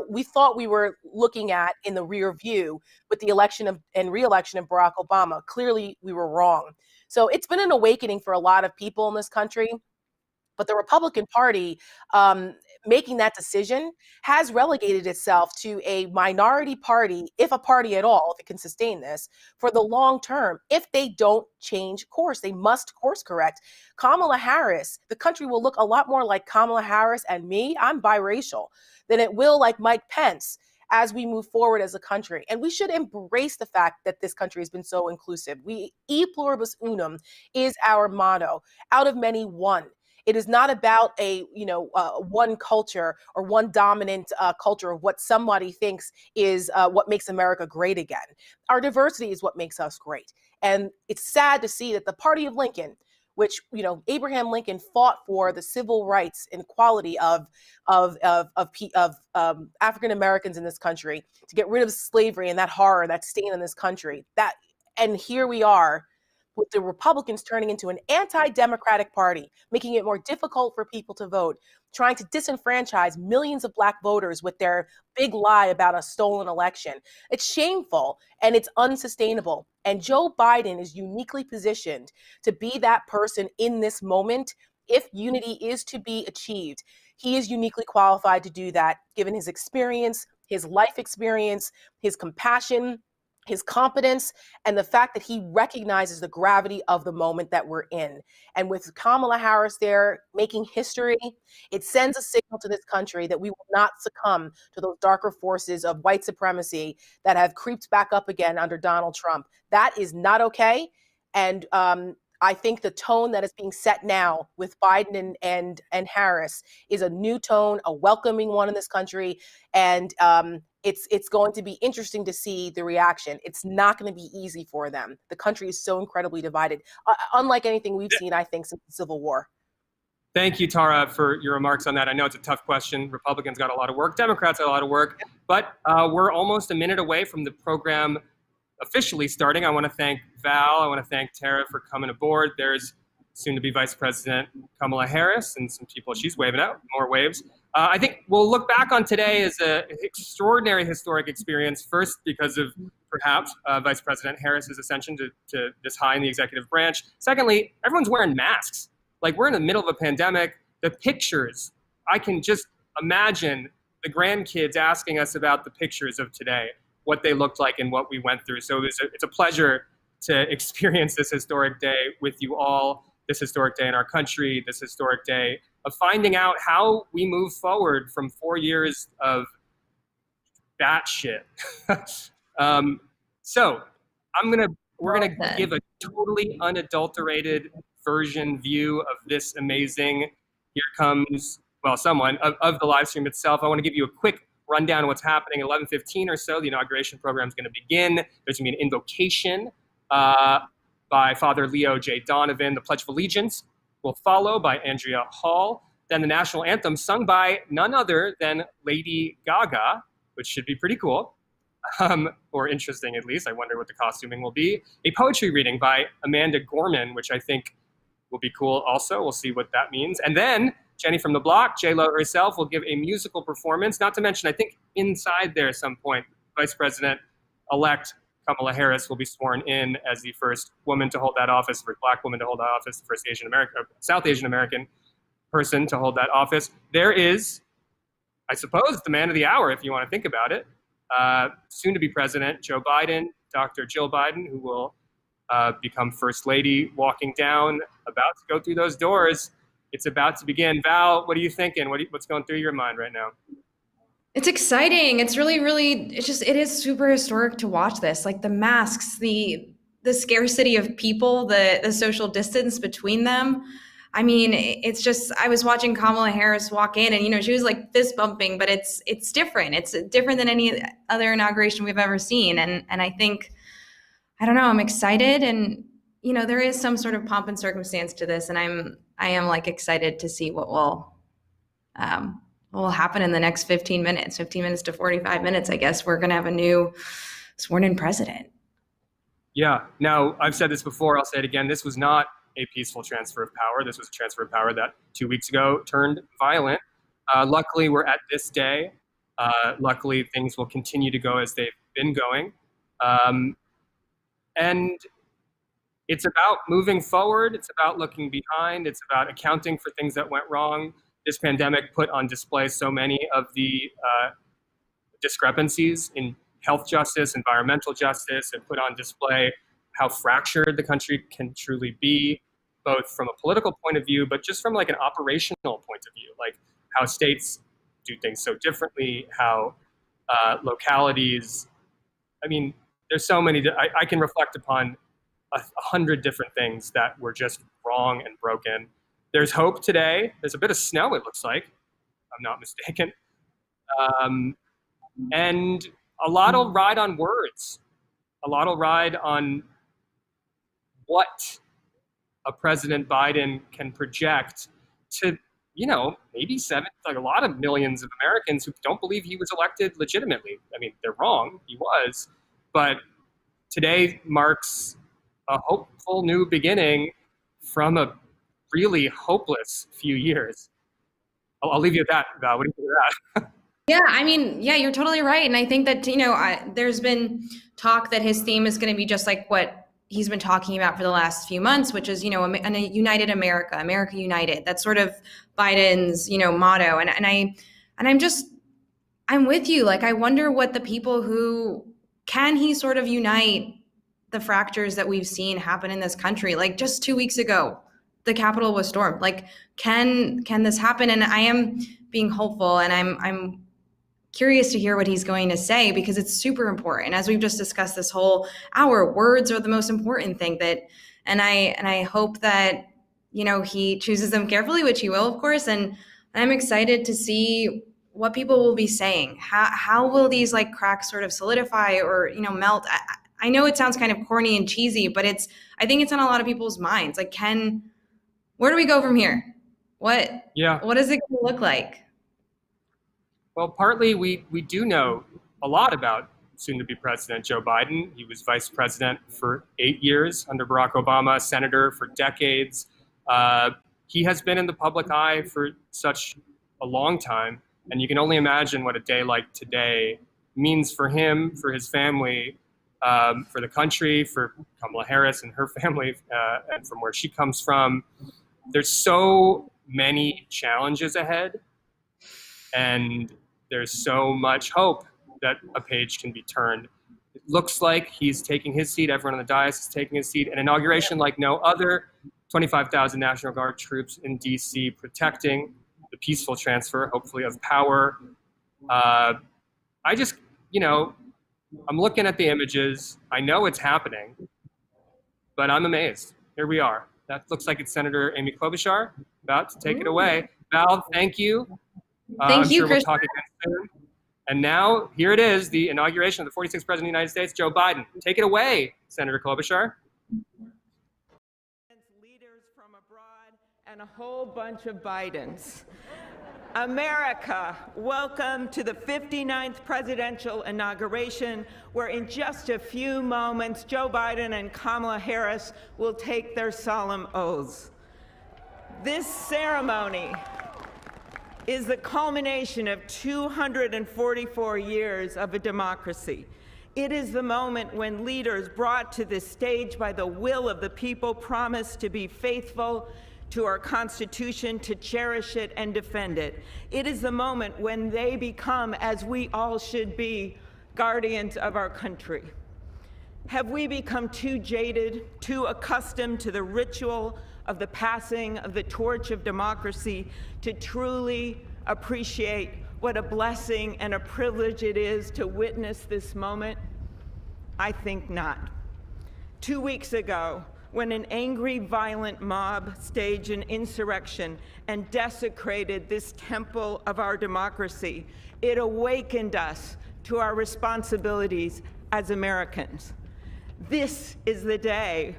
we thought we were looking at in the rear view with the election and re-election of Barack Obama. Clearly, we were wrong. So it's been an awakening for a lot of people in this country. But the Republican Party making that decision has relegated itself to a minority party, if a party at all, if it can sustain this, for the long term. If they don't change course, they must course correct. Kamala Harris, the country will look a lot more like Kamala Harris and me, I'm biracial, than it will like Mike Pence as we move forward as a country. And we should embrace the fact that this country has been so inclusive. E pluribus unum is our motto. Out of many, one. It is not about one culture or one dominant culture of what somebody thinks is what makes America great again. Our diversity is what makes us great. And it's sad to see that the party of Lincoln, which, Abraham Lincoln fought for the civil rights and equality of African Americans in this country, to get rid of slavery and that horror, that stain in this country. And here we are, with the Republicans turning into an anti-democratic party, making it more difficult for people to vote, trying to disenfranchise millions of black voters with their big lie about a stolen election. It's shameful and it's unsustainable. And Joe Biden is uniquely positioned to be that person in this moment. If unity is to be achieved, he is uniquely qualified to do that, given his experience, his life experience, his compassion, his competence, and the fact that he recognizes the gravity of the moment that we're in. And with Kamala Harris there making history, it sends a signal to this country that we will not succumb to those darker forces of white supremacy that have creeped back up again under Donald Trump. That is not okay. And I think the tone that is being set now with Biden and Harris is a new tone, a welcoming one in this country. And it's going to be interesting to see the reaction. It's not going to be easy for them. The country is so incredibly divided, unlike anything we've seen, I think, since the Civil War.
Thank you, Tara, for your remarks on that. I know it's a tough question. Republicans got a lot of work. Democrats got a lot of work. But we're almost a minute away from the program officially starting. I want to thank Val. I want to thank Tara for coming aboard. There's soon-to-be Vice President Kamala Harris and some people she's waving out, more waves. I think we'll look back on today as an extraordinary historic experience, first because of perhaps Vice President Harris's ascension to this high in the executive branch. Secondly, everyone's wearing masks. Like, we're in the middle of a pandemic. The pictures, I can just imagine the grandkids asking us about the pictures of today, what they looked like and what we went through. So it's a pleasure to experience this historic day with you all, this historic day in our country, this historic day of finding out how we move forward from 4 years of batshit. So we're gonna give a totally unadulterated view of this amazing, here comes, well, someone of the live stream itself. I want to give you a quick rundown of what's happening. 11:15 or so, the inauguration program is going to begin. There's going to be an invocation by Father Leo J. Donovan. The Pledge of Allegiance will follow by Andrea Hall. Then the national anthem sung by none other than Lady Gaga, which should be pretty cool. Or interesting at least. I wonder what the costuming will be. A poetry reading by Amanda Gorman, which I think will be cool also. We'll see what that means. And then Jenny from the Block, J-Lo herself, will give a musical performance. Not to mention, I think inside there at some point, Vice President-elect Kamala Harris will be sworn in as the first woman to hold that office, first Black woman to hold that office, the first South Asian American person to hold that office. There is, I suppose, the man of the hour, if you want to think about it. Soon to be President Joe Biden, Dr. Jill Biden, who will become First Lady, walking down, about to go through those doors. It's about to begin. Val, what are you thinking? What's going through your mind right now?
It's exciting. It's really, it is super historic to watch this. Like the masks, the scarcity of people, the social distance between them. I mean, it's just, I was watching Kamala Harris walk in and, she was like fist bumping, but it's different. It's different than any other inauguration we've ever seen. And I think, I don't know, I'm excited. And, there is some sort of pomp and circumstance to this. And I am like excited to see what will happen in the next 15 minutes to 45 minutes. I guess we're going to have a new sworn in president. Yeah.
Now, I've said this before. I'll say it again. This was not a peaceful transfer of power. This was a transfer of power that 2 weeks ago turned violent. Luckily, we're at this day. Luckily, things will continue to go as they've been going. And it's about moving forward. It's about looking behind. It's about accounting for things that went wrong. This pandemic put on display so many of the discrepancies in health justice, environmental justice. It put on display how fractured the country can truly be, both from a political point of view, but just from like an operational point of view, like how states do things so differently, how localities, I mean, there's so many, I can reflect upon 100 different things that were just wrong and broken. There's hope today. There's a bit of snow, it looks like, if I'm not mistaken. And a lot will ride on words. A lot will ride on what a President Biden can project to, maybe a lot of millions of Americans who don't believe he was elected legitimately. I mean, they're wrong. He was. But today marks a hopeful new beginning from a really hopeless few years. I'll leave you at that, Val. What do you think of that?
Yeah, I mean, you're totally right. And I think that, there's been talk that his theme is going to be just like what he's been talking about for the last few months, which is, a united America, America United. That's sort of Biden's, motto. I'm with you. Like, I wonder what the people can he sort of unite the fractures that we've seen happen in this country? Like just 2 weeks ago, the Capitol was stormed. Like, can this happen? And I am being hopeful, and I'm curious to hear what he's going to say, because it's super important. As we've just discussed this whole hour, words are the most important thing and I hope that, he chooses them carefully, which he will, of course. And I'm excited to see what people will be saying. How will these like cracks sort of solidify or, melt? I know it sounds kind of corny and cheesy, but I think it's on a lot of people's minds. Like, where do we go from here? What is it going to look like?
Well, partly we do know a lot about soon-to-be President Joe Biden. He was vice president for 8 years under Barack Obama, senator for decades. He has been in the public eye for such a long time, and you can only imagine what a day like today means for him, for his family, for the country, for Kamala Harris and her family, and from where she comes from. There's so many challenges ahead, and there's so much hope that a page can be turned. It looks like he's taking his seat. Everyone on the dais is taking his seat. An inauguration like no other. 25,000 National Guard troops in D.C. protecting the peaceful transfer, hopefully, of power. I just, I'm looking at the images. I know it's happening, but I'm amazed. Here we are. That looks like it's Senator Amy Klobuchar about to take it away. Val, thank you.
Thank
I'm
you,
sure
Chris.
we'll talk again soon. And now, here it is, the inauguration of the 46th President of the United States, Joe Biden. Take it away, Senator Klobuchar.
Leaders from abroad and a whole bunch of Bidens. America, welcome to the 59th presidential inauguration, where in just a few moments, Joe Biden and Kamala Harris will take their solemn oaths. This ceremony is the culmination of 244 years of a democracy. It is the moment when leaders brought to this stage by the will of the people promise to be faithful to our Constitution, to cherish it and defend it. It is the moment when they become, as we all should be, guardians of our country. Have we become too jaded, too accustomed to the ritual of the passing of the torch of democracy to truly appreciate what a blessing and a privilege it is to witness this moment? I think not. 2 weeks ago, when an angry, violent mob staged an insurrection and desecrated this temple of our democracy, it awakened us to our responsibilities as Americans. This is the day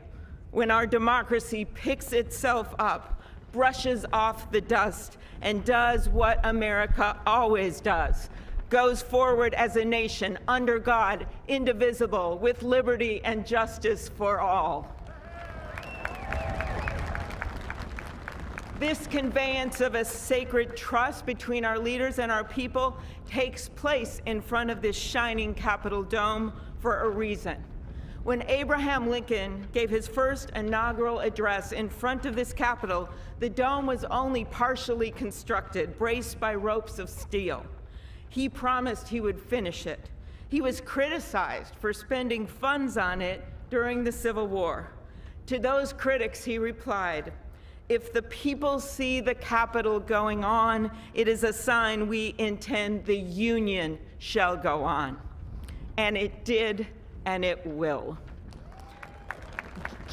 when our democracy picks itself up, brushes off the dust, and does what America always does: goes forward as a nation under God, indivisible, with liberty and justice for all. This conveyance of a sacred trust between our leaders and our people takes place in front of this shining Capitol dome for a reason. When Abraham Lincoln gave his first inaugural address in front of this Capitol, the dome was only partially constructed, braced by ropes of steel. He promised he would finish it. He was criticized for spending funds on it during the Civil War. To those critics, he replied, "If the people see the Capitol going on, it is a sign we intend the Union shall go on." And it did, and it will.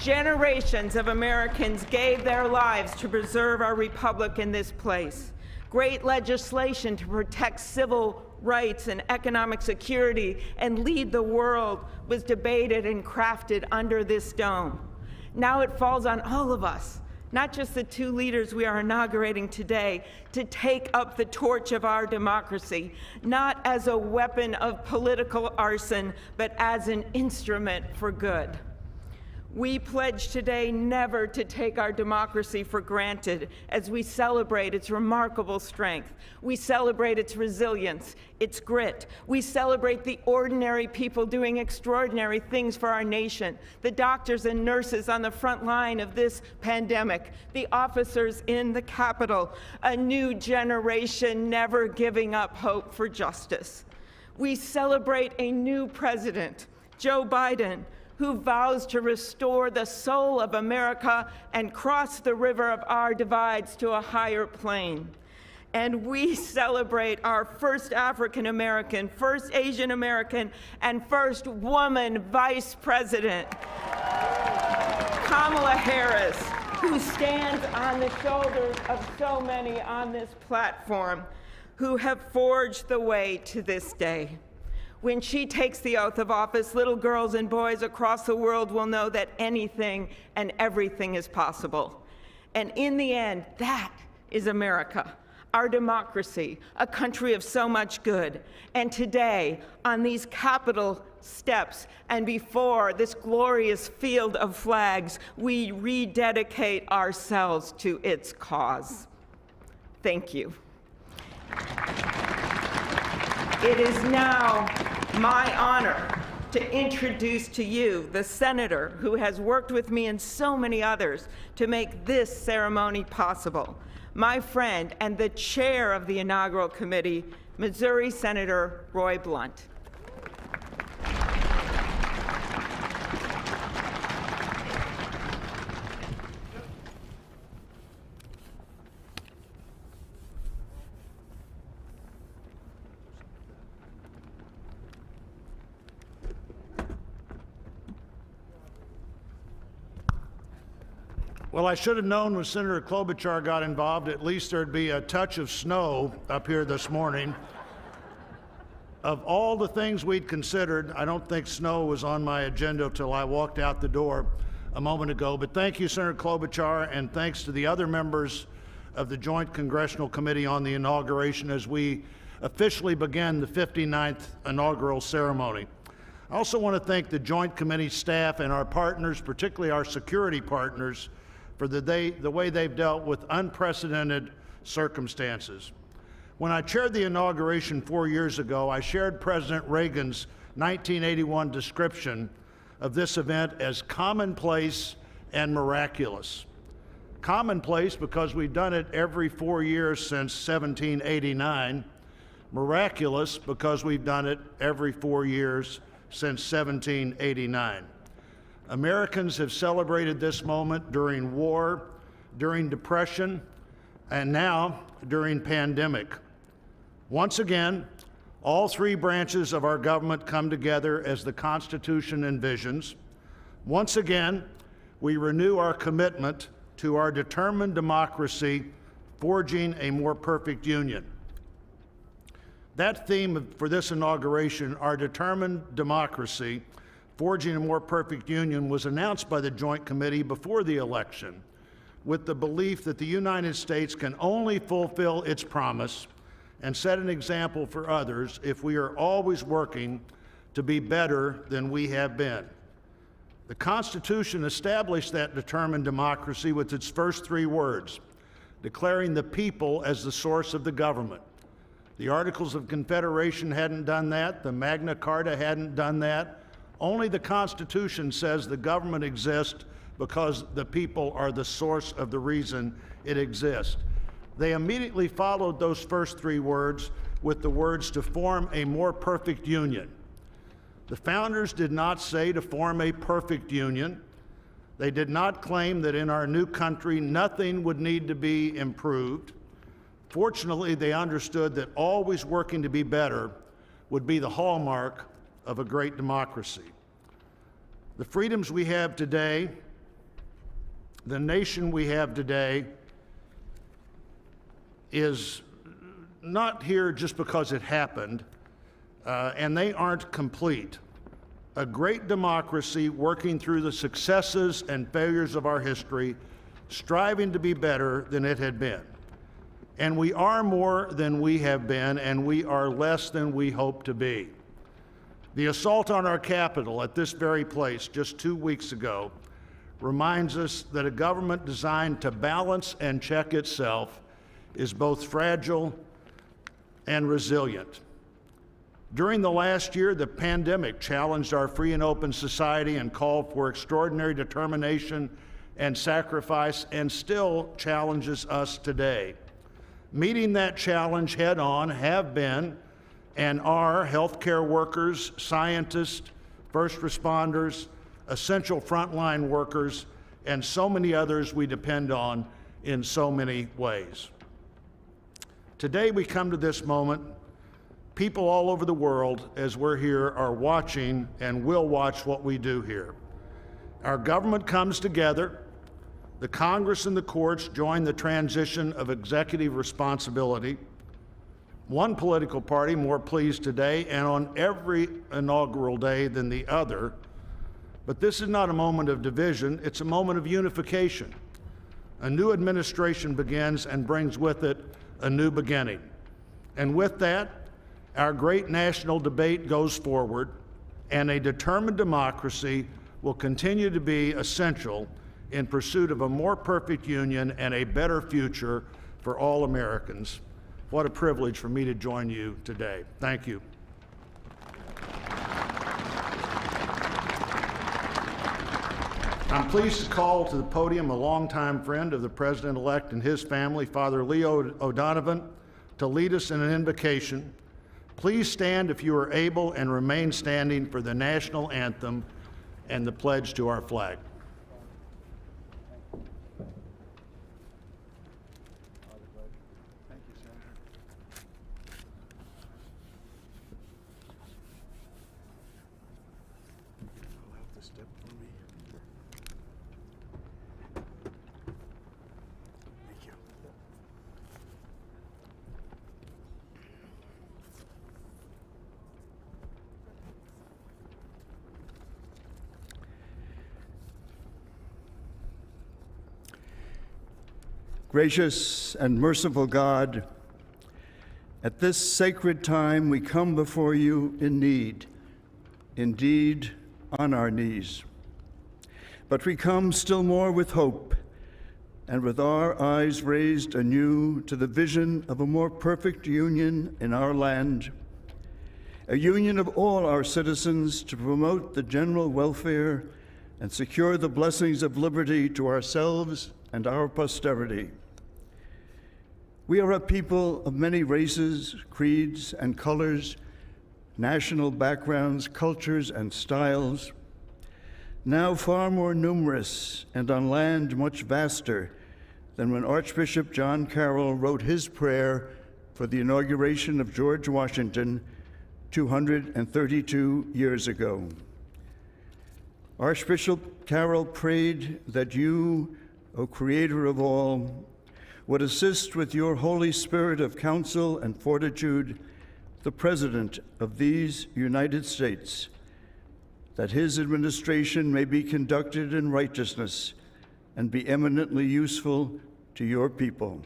Generations of Americans gave their lives to preserve our republic in this place. Great legislation to protect civil rights and economic security and lead the world was debated and crafted under this dome. Now it falls on all of us, not just the two leaders we are inaugurating today, to take up the torch of our democracy, not as a weapon of political arson, but as an instrument for good. We pledge today never to take our democracy for granted as we celebrate its remarkable strength. We celebrate its resilience, its grit. We celebrate the ordinary people doing extraordinary things for our nation, the doctors and nurses on the front line of this pandemic, the officers in the Capitol, a new generation never giving up hope for justice. We celebrate a new president, Joe Biden, who vows to restore the soul of America and cross the river of our divides to a higher plane. And we celebrate our first African American, first Asian American, and first woman vice president, Kamala Harris, who stands on the shoulders of so many on this platform who have forged the way to this day. When she takes the oath of office, little girls and boys across the world will know that anything and everything is possible. And in the end, that is America, our democracy, a country of so much good. And today, on these Capitol steps and before this glorious field of flags, we rededicate ourselves to its cause. Thank you. It is now my honor to introduce to you the senator who has worked with me and so many others to make this ceremony possible, my friend and the chair of the inaugural committee, Missouri Senator Roy Blunt.
Well, I should have known when Senator Klobuchar got involved, at least there'd be a touch of snow up here this morning. Of all the things we'd considered, I don't think snow was on my agenda till I walked out the door a moment ago. But thank you, Senator Klobuchar, and thanks to the other members of the Joint Congressional Committee on the Inauguration as we officially begin the 59th inaugural ceremony. I also want to thank the Joint Committee staff and our partners, particularly our security partners, for the way they've dealt with unprecedented circumstances. When I chaired the inauguration 4 years ago, I shared President Reagan's 1981 description of this event as commonplace and miraculous. Commonplace because we've done it every 4 years since 1789. Miraculous because we've done it every 4 years since 1789. Americans have celebrated this moment during war, during depression, and now during pandemic. Once again, all three branches of our government come together as the Constitution envisions. Once again, we renew our commitment to our determined democracy, forging a more perfect union. That theme for this inauguration, our determined democracy, forging a more perfect union, was announced by the Joint Committee before the election with the belief that the United States can only fulfill its promise and set an example for others if we are always working to be better than we have been. The Constitution established that determined democracy with its first three words, declaring the people as the source of the government. The Articles of Confederation hadn't done that. The Magna Carta hadn't done that. Only the Constitution says the government exists because the people are the source of the reason it exists. They immediately followed those first three words with the words to form a more perfect union. The founders did not say to form a perfect union. They did not claim that in our new country nothing would need to be improved. Fortunately, they understood that always working to be better would be the hallmark of a great democracy. The freedoms we have today, the nation we have today, is not here just because it happened, and they aren't complete. A great democracy working through the successes and failures of our history, striving to be better than it had been. And we are more than we have been, and we are less than we hope to be. The assault on our Capitol at this very place just 2 weeks ago reminds us that a government designed to balance and check itself is both fragile and resilient. During the last year, the pandemic challenged our free and open society and called for extraordinary determination and sacrifice, and still challenges us today. Meeting that challenge head on have been and are healthcare workers, scientists, first responders, essential frontline workers, and so many others we depend on in so many ways. Today we come to this moment, people all over the world, as we're here, are watching and will watch what we do here. Our government comes together. The Congress and the courts join the transition of executive responsibility. One political party more pleased today and on every inaugural day than the other. But this is not a moment of division, it's a moment of unification. A new administration begins and brings with it a new beginning. And with that, our great national debate goes forward, and a determined democracy will continue to be essential in pursuit of a more perfect union and a better future for all Americans. What a privilege for me to join you today. Thank you. I'm pleased to call to the podium a longtime friend of the President-elect and his family, Father Leo O'Donovan, to lead us in an invocation. Please stand if you are able and remain standing for the national anthem and the pledge to our flag.
Gracious and merciful God, at this sacred time we come before you in need, indeed on our knees. But we come still more with hope and with our eyes raised anew to the vision of a more perfect union in our land, a union of all our citizens to promote the general welfare and secure the blessings of liberty to ourselves and our posterity. We are a people of many races, creeds, and colors, national backgrounds, cultures, and styles, now far more numerous and on land much vaster than when Archbishop John Carroll wrote his prayer for the inauguration of George Washington 232 years ago. Archbishop Carroll prayed that you, O Creator of all, would assist with your Holy Spirit of counsel and fortitude the President of these United States, that his administration may be conducted in righteousness and be eminently useful to your people.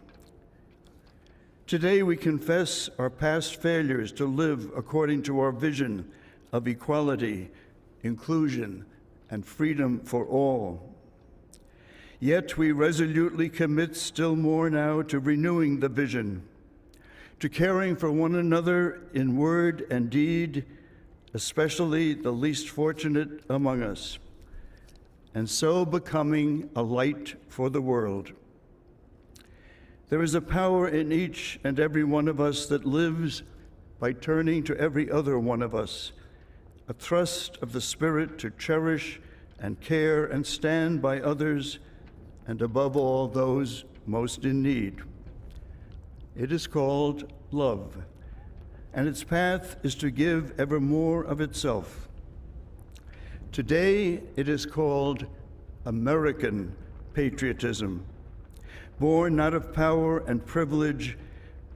Today we confess our past failures to live according to our vision of equality, inclusion, and freedom for all. Yet we resolutely commit still more now to renewing the vision, to caring for one another in word and deed, especially the least fortunate among us, and so becoming a light for the world. There is a power in each and every one of us that lives by turning to every other one of us, a thrust of the Spirit to cherish and care and stand by others, and above all, those most in need. It is called love, and its path is to give ever more of itself. Today, it is called American patriotism, born not of power and privilege,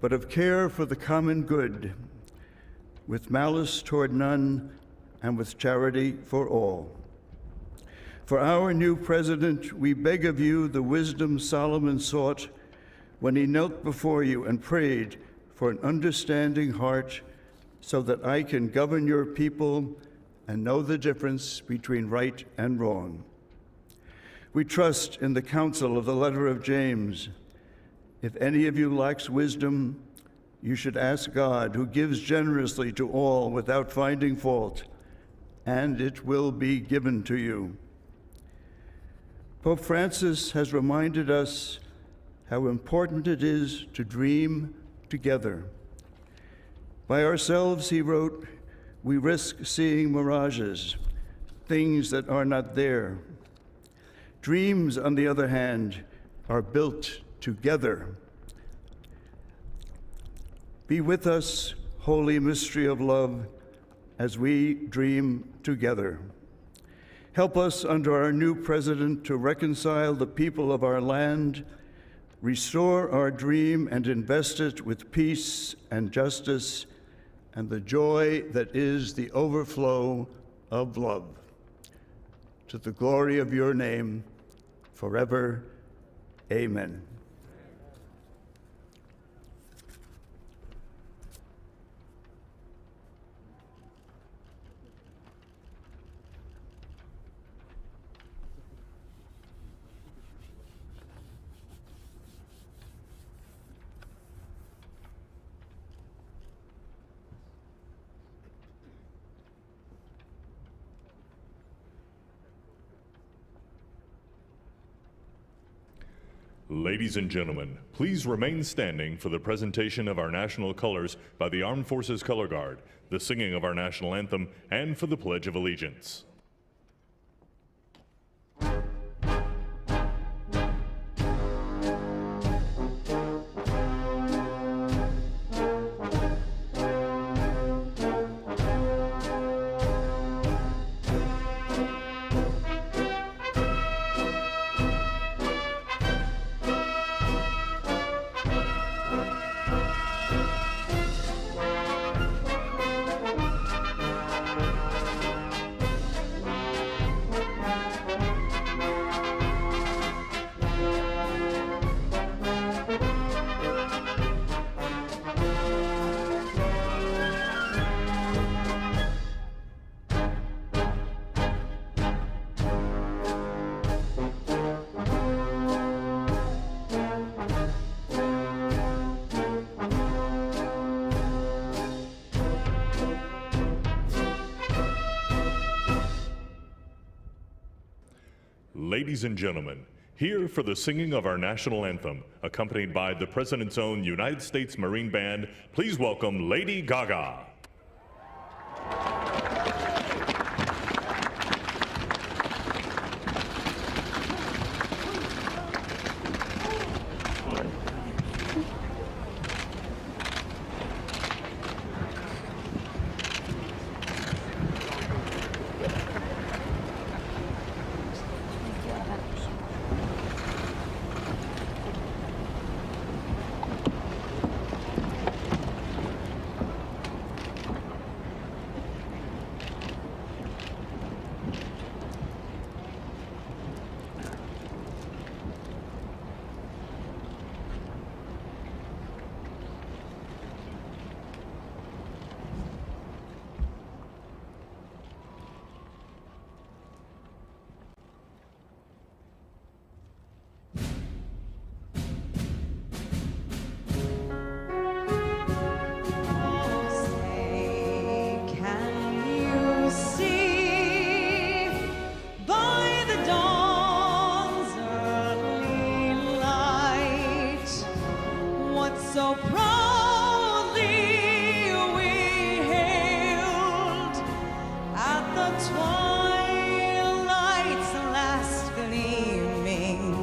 but of care for the common good, with malice toward none and with charity for all. For our new president, we beg of you the wisdom Solomon sought when he knelt before you and prayed for an understanding heart so that I can govern your people and know the difference between right and wrong. We trust in the counsel of the letter of James. If any of you lacks wisdom, you should ask God, who gives generously to all without finding fault, and it will be given to you. Pope Francis has reminded us how important it is to dream together. By ourselves, he wrote, we risk seeing mirages, things that are not there. Dreams, on the other hand, are built together. Be with us, holy mystery of love, as we dream together. Help us under our new president to reconcile the people of our land, restore our dream and invest it with peace and justice and the joy that is the overflow of love. To the glory of your name, forever, amen.
Ladies and gentlemen, please remain standing for the presentation of our national colors by the Armed Forces Color Guard, the singing of our national anthem, and for the Pledge of Allegiance. Ladies and gentlemen, here for the singing of our national anthem, accompanied by the President's own United States Marine Band, please welcome Lady Gaga.
So proudly we hailed at the twilight's last gleaming,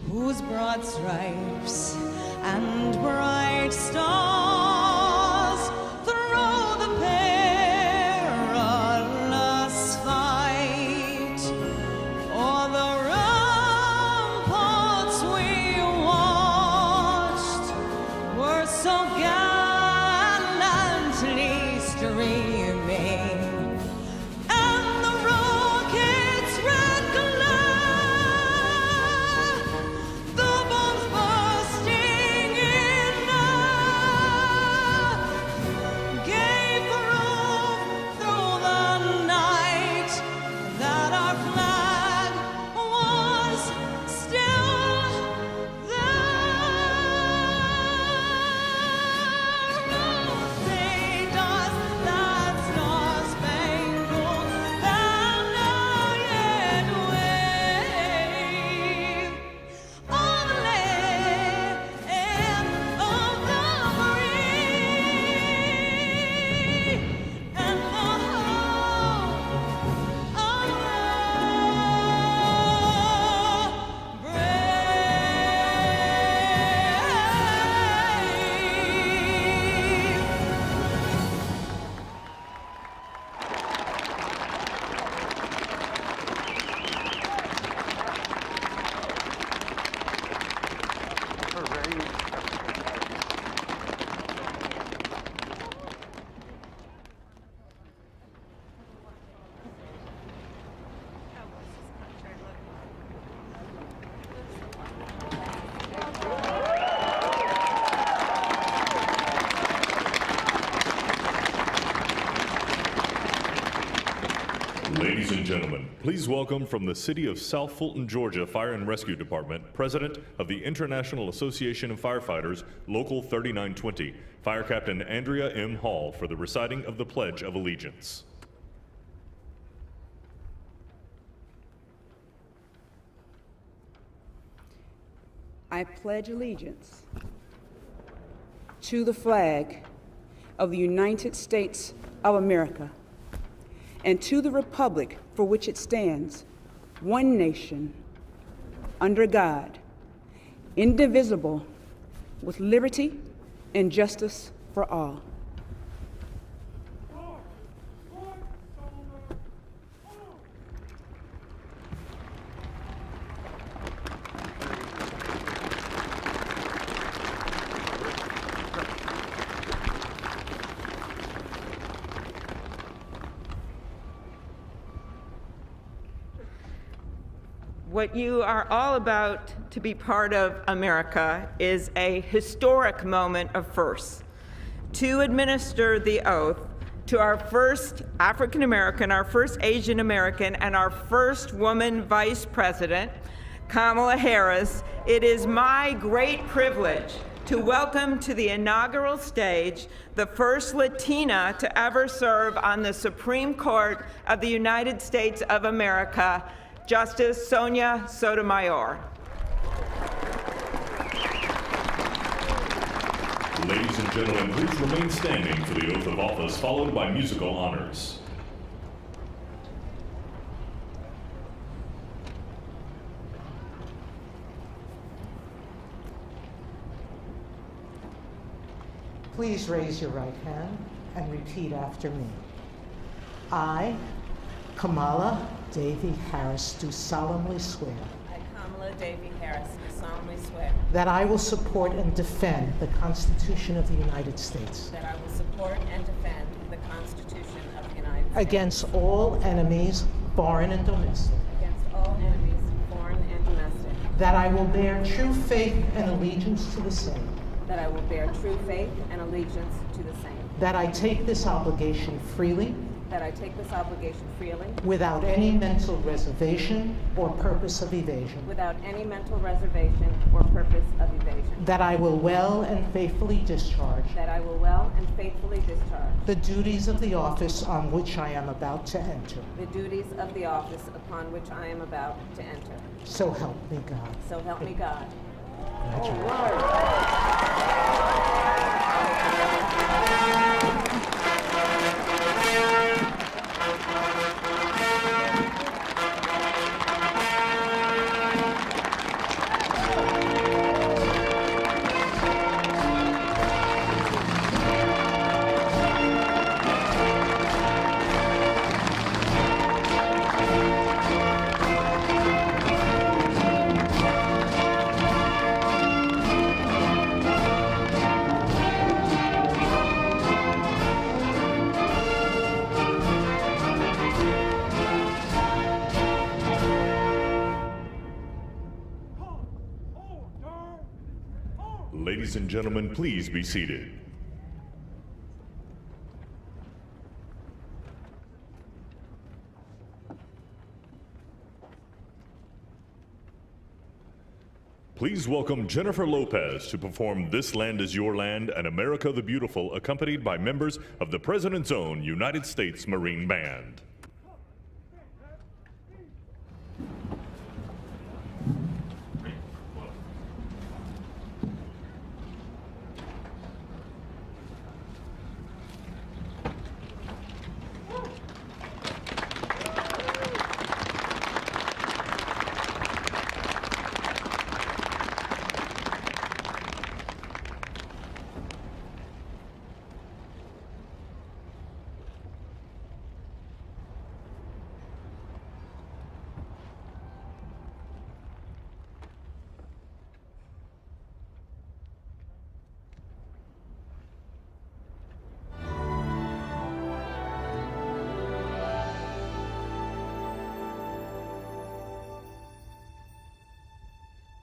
whose broad stripes and bright stars through the perilous fight o'er the ramparts we were so gallantly streaming, and the rocket's red glare, the bombs bursting in air, gave proof through the night that our flag was still there.
Ladies and gentlemen, please welcome from the city of South Fulton, Georgia Fire and Rescue Department, President of the International Association of Firefighters, Local 3920, Fire Captain Andrea M. Hall, for the reciting of the Pledge of Allegiance.
I pledge allegiance to the flag of the United States of America and to the republic for which it stands, one nation, under God, indivisible, with liberty and justice for all.
What you are all about to be part of, America, is a historic moment of firsts. To administer the oath to our first African American, our first Asian American, and our first woman vice president, Kamala Harris, it is my great privilege to welcome to the inaugural stage the first Latina to ever serve on the Supreme Court of the United States of America, Justice Sonia Sotomayor.
Ladies and gentlemen, please remain standing for the oath of office, followed by musical honors.
Please raise your right hand and repeat after me. I, Kamala Davy Harris, do solemnly swear.
I, Kamala Davy Harris, do solemnly swear.
That I will support and defend the Constitution of the United States.
That I will support and defend the Constitution of the United States.
Against all enemies, foreign and domestic.
Against all enemies, foreign and domestic.
That I will bear true faith and allegiance to the same.
That I will bear true faith and allegiance to the same.
That I take this obligation freely.
That I take this obligation freely.
Without any mental reservation or purpose of evasion.
Without any mental reservation or purpose of evasion.
That I will well and faithfully discharge.
That I will well and faithfully discharge.
The duties of the office on which I am about to enter.
The duties of the office upon which I am about to enter.
So help me God.
So help me God.
Ladies and gentlemen, please be seated. Please welcome Jennifer Lopez to perform This Land Is Your Land and America the Beautiful, accompanied by members of the President's Own United States Marine Band.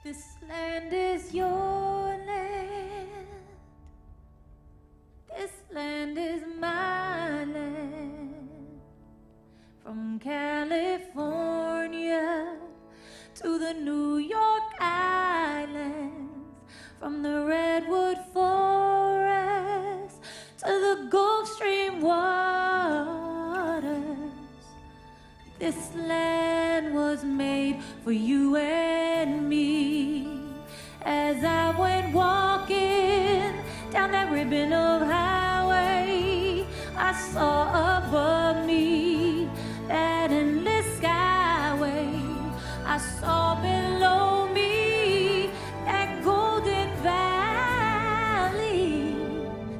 This land is your land. This land is my land. From California to the New York Islands, from the Redwood Forest to the Gulf Stream waters. This land was made for you and me. As I went walking down that ribbon of highway, I saw above me that endless skyway. I saw below me that golden valley.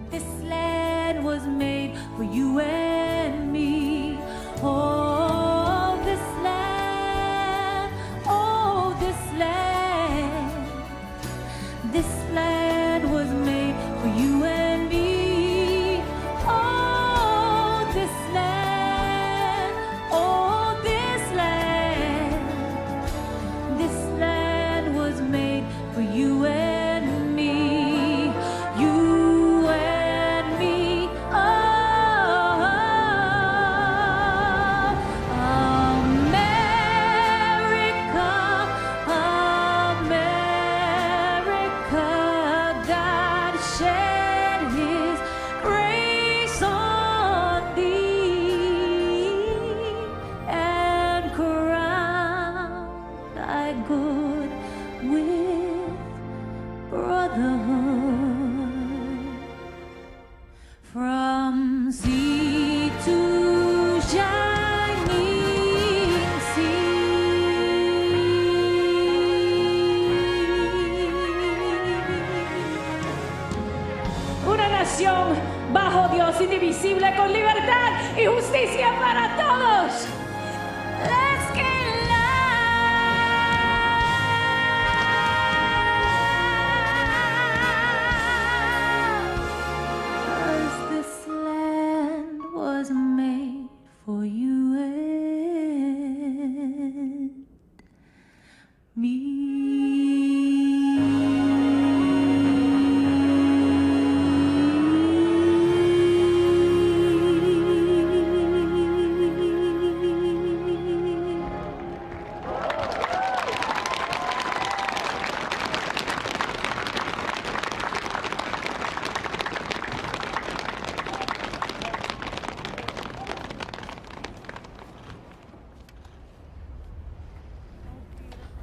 This land was made for you and me. Oh, this land, oh, this land. This land was made for you and me. Oh, this sea to shining sea.
Una nación bajo Dios, indivisible, con libertad y justicia para todos.
Let's get loud, 'cause this land was made for you and me.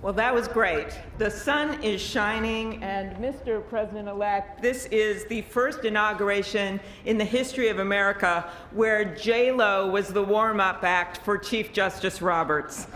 Well, that was great. The sun is shining, and Mr. President-elect, this is the first inauguration in the history of America where J-Lo was the warm-up act for Chief Justice Roberts.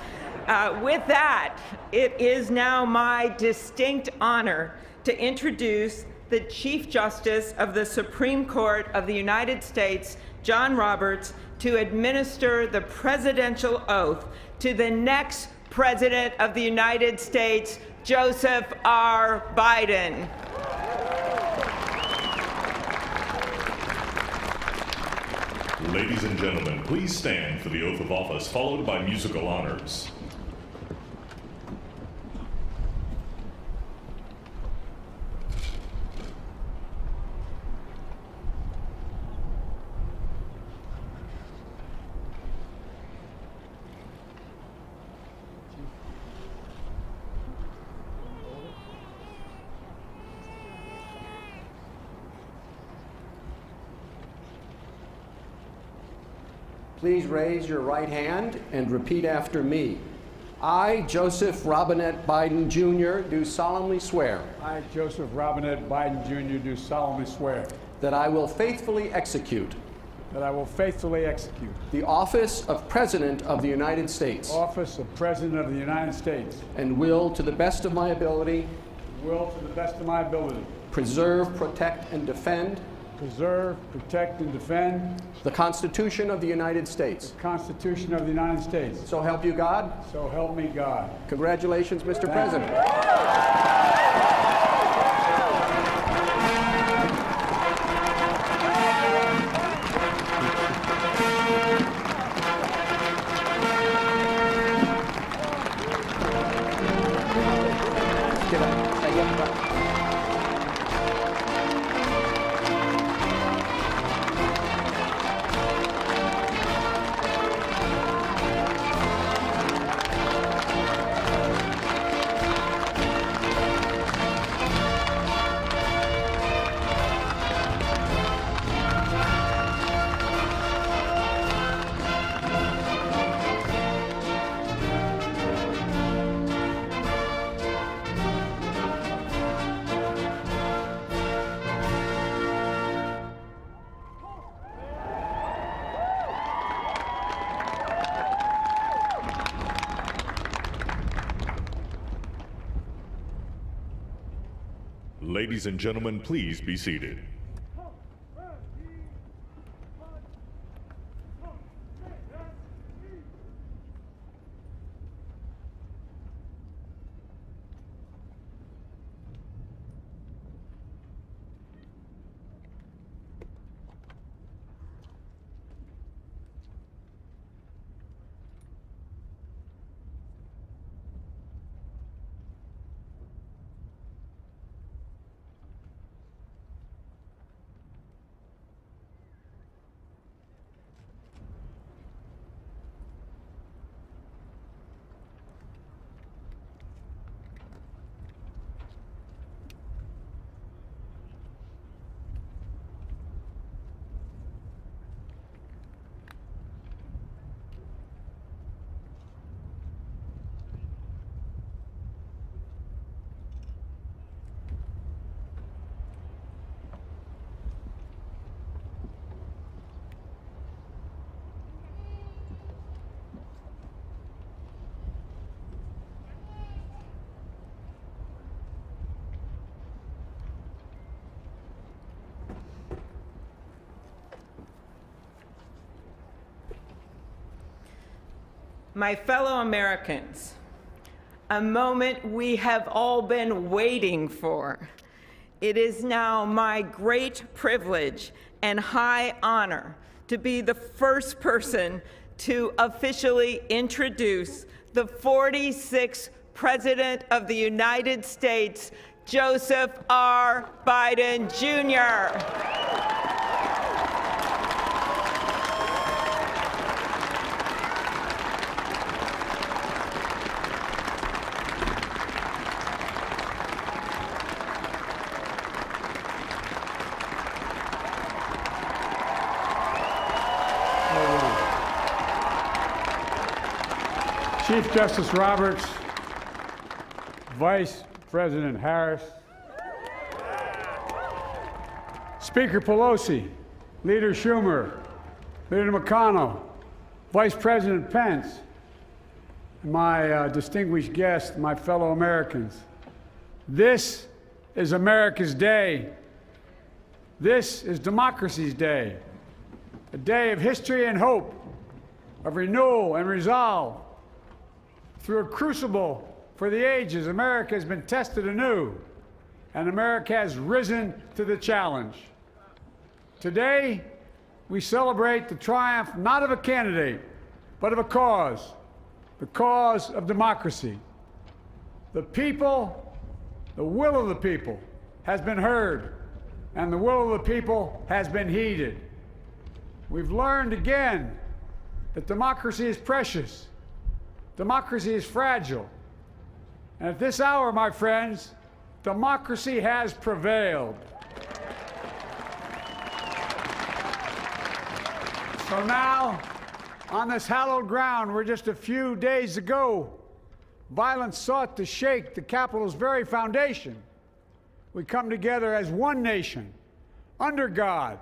With that, it is now my distinct honor to introduce the Chief Justice of the Supreme Court of the United States, John Roberts, to administer the presidential oath to the next President of the United States, Joseph R. Biden.
Ladies and gentlemen, please stand for the oath of office, followed by musical honors.
Please raise your right hand and repeat after me. I, Joseph Robinette Biden, Jr., do solemnly swear.
I, Joseph Robinette Biden, Jr., do solemnly swear.
That I will faithfully execute.
That I will faithfully execute.
The office of President of the United States.
Office of President of the United States.
And will, to the best of my ability.
Will, to the best of my ability.
Preserve, protect, and defend.
Preserve, protect, and defend.
The Constitution of the United States.
The Constitution of the United States.
So help you God.
So help me God.
Congratulations, Mr. President.
Ladies and gentlemen, please be seated.
My fellow Americans, a moment we have all been waiting for. It is now my great privilege and high honor to be the first person to officially introduce the 46th President of the United States, Joseph R. Biden, Jr.
Chief Justice Roberts, Vice President Harris, Speaker Pelosi, Leader Schumer, Leader McConnell, Vice President Pence, and my distinguished guests, my fellow Americans. This is America's day. This is democracy's day, a day of history and hope, of renewal and resolve. Through a crucible for the ages, America has been tested anew, and America has risen to the challenge. Today, we celebrate the triumph not of a candidate, but of a cause, the cause of democracy. The people, the will of the people, has been heard, and the will of the people has been heeded. We've learned again that democracy is precious. Democracy is fragile. And at this hour, my friends, democracy has prevailed. So now, on this hallowed ground where just a few days ago, violence sought to shake the Capitol's very foundation, we come together as one nation, under God,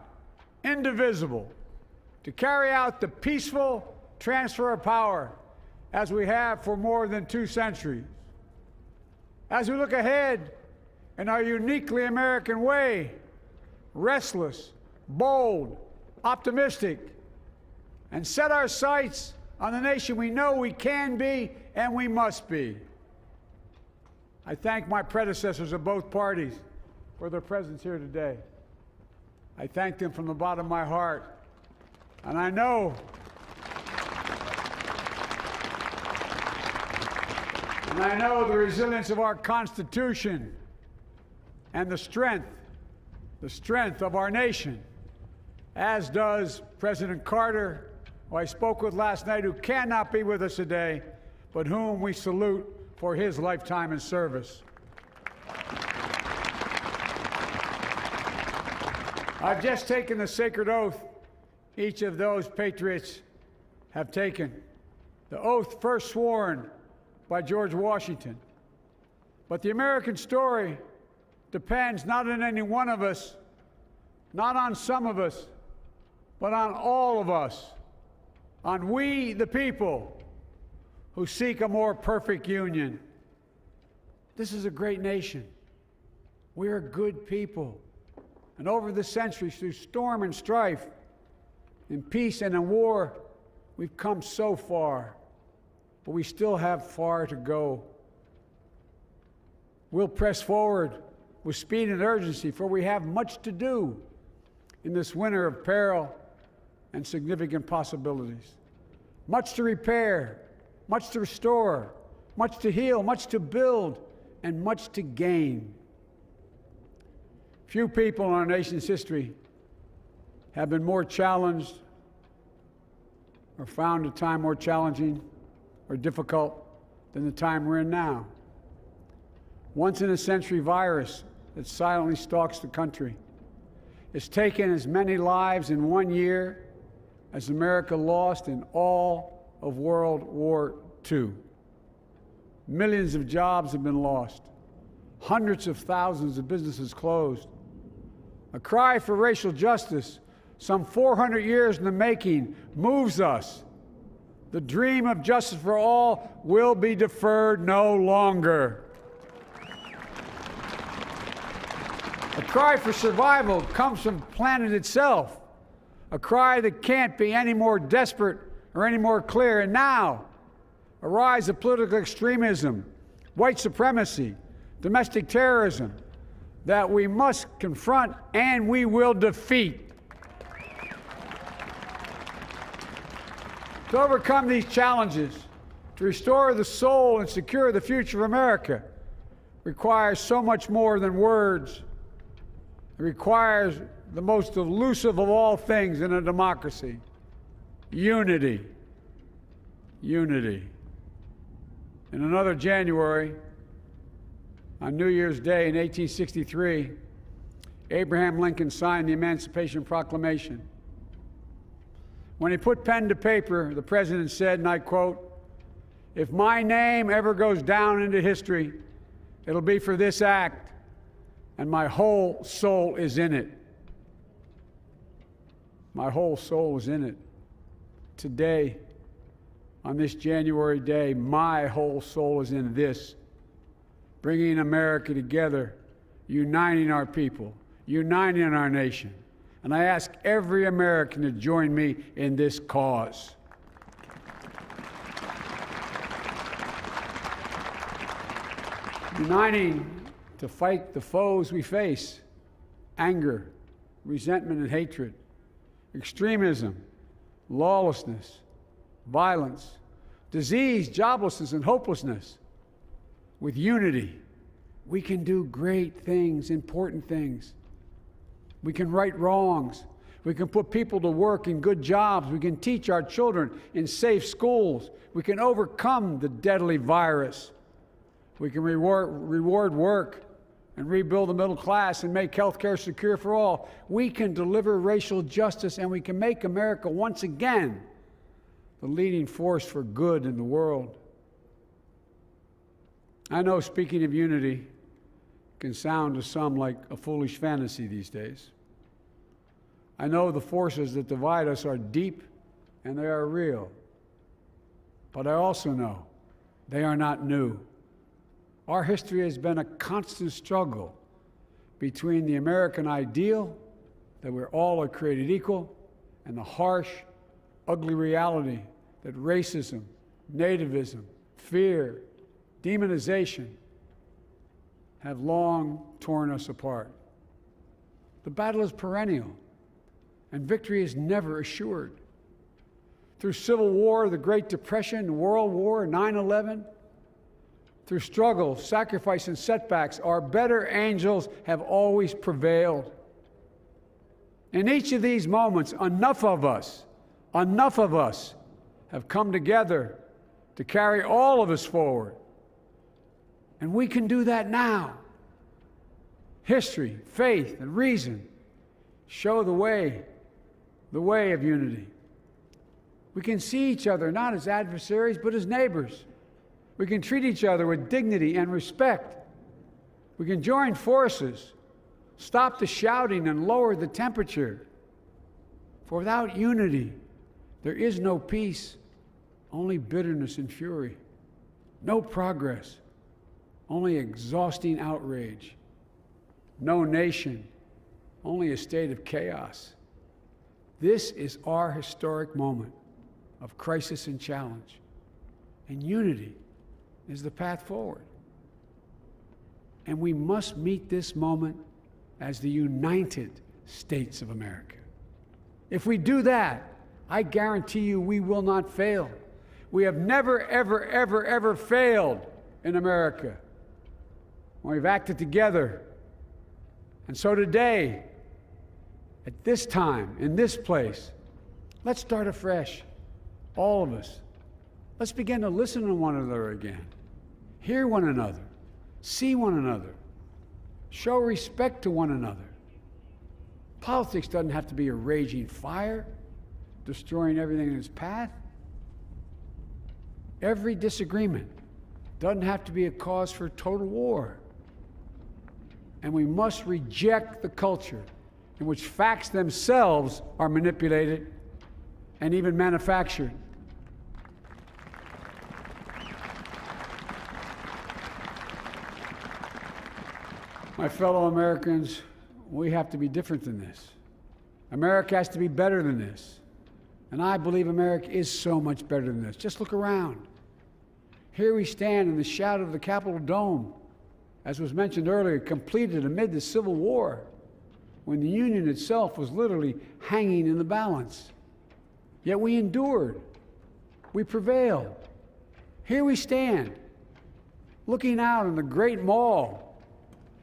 indivisible, to carry out the peaceful transfer of power as we have for more than 2 centuries. As we look ahead in our uniquely American way, restless, bold, optimistic, and set our sights on the nation we know we can be and we must be. I thank my predecessors of both parties for their presence here today. I thank them from the bottom of my heart, and I know the resilience of our Constitution and the strength of our nation, as does President Carter, who I spoke with last night, who cannot be with us today, but whom we salute for his lifetime in service. I've just taken the sacred oath each of those patriots have taken, the oath first sworn by George Washington. But the American story depends not on any one of us, not on some of us, but on all of us, on we, the people, who seek a more perfect union. This is a great nation. We are good people. And over the centuries, through storm and strife, in peace and in war, we've come so far. But we still have far to go. We'll press forward with speed and urgency, for we have much to do in this winter of peril and significant possibilities. Much to repair, much to restore, much to heal, much to build, and much to gain. Few people in our nation's history have been more challenged or found a time more challenging or difficult than the time we're in now. Once-in-a-century virus that silently stalks the country. It's taken as many lives in 1 year as America lost in all of World War II. Millions of jobs have been lost. Hundreds of thousands of businesses closed. A cry for racial justice, some 400 years in the making, moves us. The dream of justice for all will be deferred no longer. A cry for survival comes from the planet itself, a cry that can't be any more desperate or any more clear. And now, a rise of political extremism, white supremacy, domestic terrorism that we must confront and we will defeat. To overcome these challenges, to restore the soul and secure the future of America, requires so much more than words. It requires the most elusive of all things in a democracy: unity. Unity. In another January, on New Year's Day in 1863, Abraham Lincoln signed the Emancipation Proclamation. When he put pen to paper, the president said, and I quote, "If my name ever goes down into history, it'll be for this act, and my whole soul is in it." My whole soul is in it. Today, on this January day, my whole soul is in this, bringing America together, uniting our people, uniting our nation. And I ask every American to join me in this cause. Uniting to fight the foes we face: anger, resentment and hatred, extremism, lawlessness, violence, disease, joblessness, and hopelessness. With unity, we can do great things, important things. We can right wrongs. We can put people to work in good jobs. We can teach our children in safe schools. We can overcome the deadly virus. We can reward work and rebuild the middle class and make health care secure for all. We can deliver racial justice, and we can make America once again the leading force for good in the world. I know speaking of unity can sound to some like a foolish fantasy these days. I know the forces that divide us are deep and they are real. But I also know they are not new. Our history has been a constant struggle between the American ideal that we're all are created equal and the harsh, ugly reality that racism, nativism, fear, demonization have long torn us apart. The battle is perennial, and victory is never assured. Through Civil War, the Great Depression, World War, 9/11, through struggle, sacrifice, and setbacks, our better angels have always prevailed. In each of these moments, enough of us have come together to carry all of us forward. And we can do that now. History, faith, and reason show the way of unity. We can see each other not as adversaries, but as neighbors. We can treat each other with dignity and respect. We can join forces, stop the shouting, and lower the temperature. For without unity, there is no peace, only bitterness and fury. No progress, only exhausting outrage. No nation, only a state of chaos. This is our historic moment of crisis and challenge, and unity is the path forward. And we must meet this moment as the United States of America. If we do that, I guarantee you we will not fail. We have never, ever, ever, ever failed in America when we've acted together. And so today, at this time, in this place, let's start afresh, all of us. Let's begin to listen to one another again, hear one another, see one another, show respect to one another. Politics doesn't have to be a raging fire, destroying everything in its path. Every disagreement doesn't have to be a cause for total war. And we must reject the culture in which facts themselves are manipulated and even manufactured. My fellow Americans, we have to be different than this. America has to be better than this. And I believe America is so much better than this. Just look around. Here we stand in the shadow of the Capitol Dome, as was mentioned earlier, completed amid the Civil War, when the Union itself was literally hanging in the balance. Yet we endured. We prevailed. Here we stand, looking out on the great mall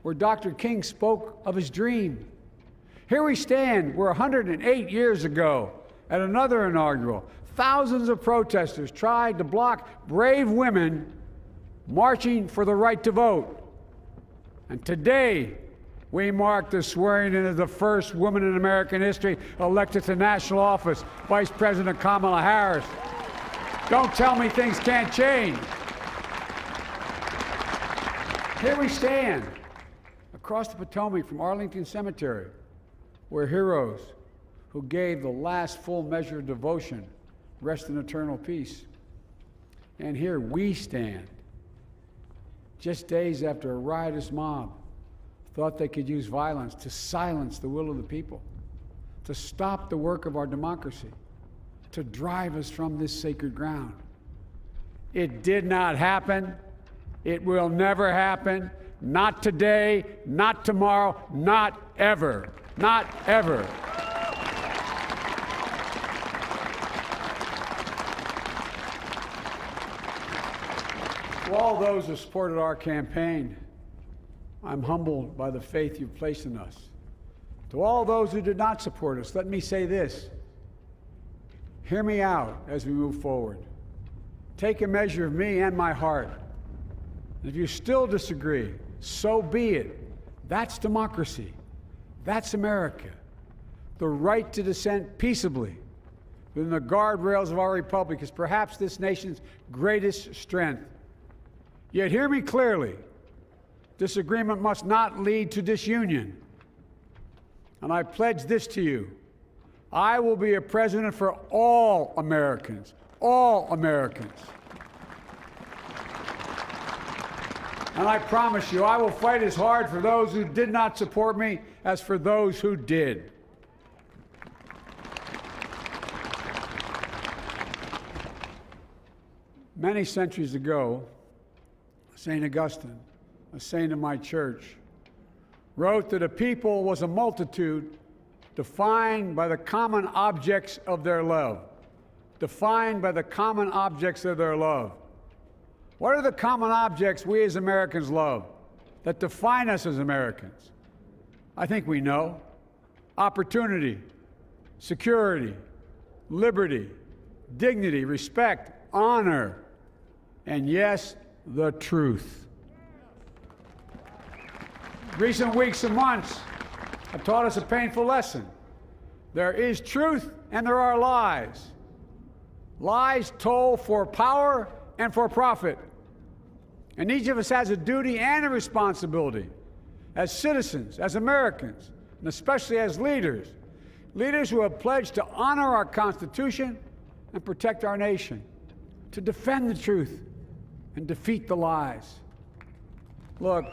where Dr. King spoke of his dream. Here we stand where 108 years ago, at another inaugural, thousands of protesters tried to block brave women marching for the right to vote. And today, we mark the swearing in of the first woman in American history elected to national office, Vice President Kamala Harris. Don't tell me things can't change. Here we stand, across the Potomac from Arlington Cemetery, where heroes who gave the last full measure of devotion rest in eternal peace. And here we stand, just days after a riotous mob thought they could use violence to silence the will of the people, to stop the work of our democracy, to drive us from this sacred ground. It did not happen. It will never happen. Not today, not tomorrow, not ever. Not ever. To all those who supported our campaign, I'm humbled by the faith you've placed in us. To all those who did not support us, let me say this. Hear me out as we move forward. Take a measure of me and my heart. If you still disagree, so be it. That's democracy. That's America. The right to dissent peaceably within the guardrails of our republic is perhaps this nation's greatest strength. Yet hear me clearly. Disagreement must not lead to disunion. And I pledge this to you. I will be a president for all Americans. All Americans. And I promise you, I will fight as hard for those who did not support me as for those who did. Many centuries ago, St. Augustine, a saint of my church, wrote that a people was a multitude defined by the common objects of their love. Defined by the common objects of their love. What are the common objects we as Americans love that define us as Americans? I think we know. Opportunity, security, liberty, dignity, respect, honor, and yes, the truth. Recent weeks and months have taught us a painful lesson. There is truth and there are lies. Lies told for power and for profit. And each of us has a duty and a responsibility as citizens, as Americans, and especially as leaders. Leaders who have pledged to honor our Constitution and protect our nation, to defend the truth and defeat the lies. Look,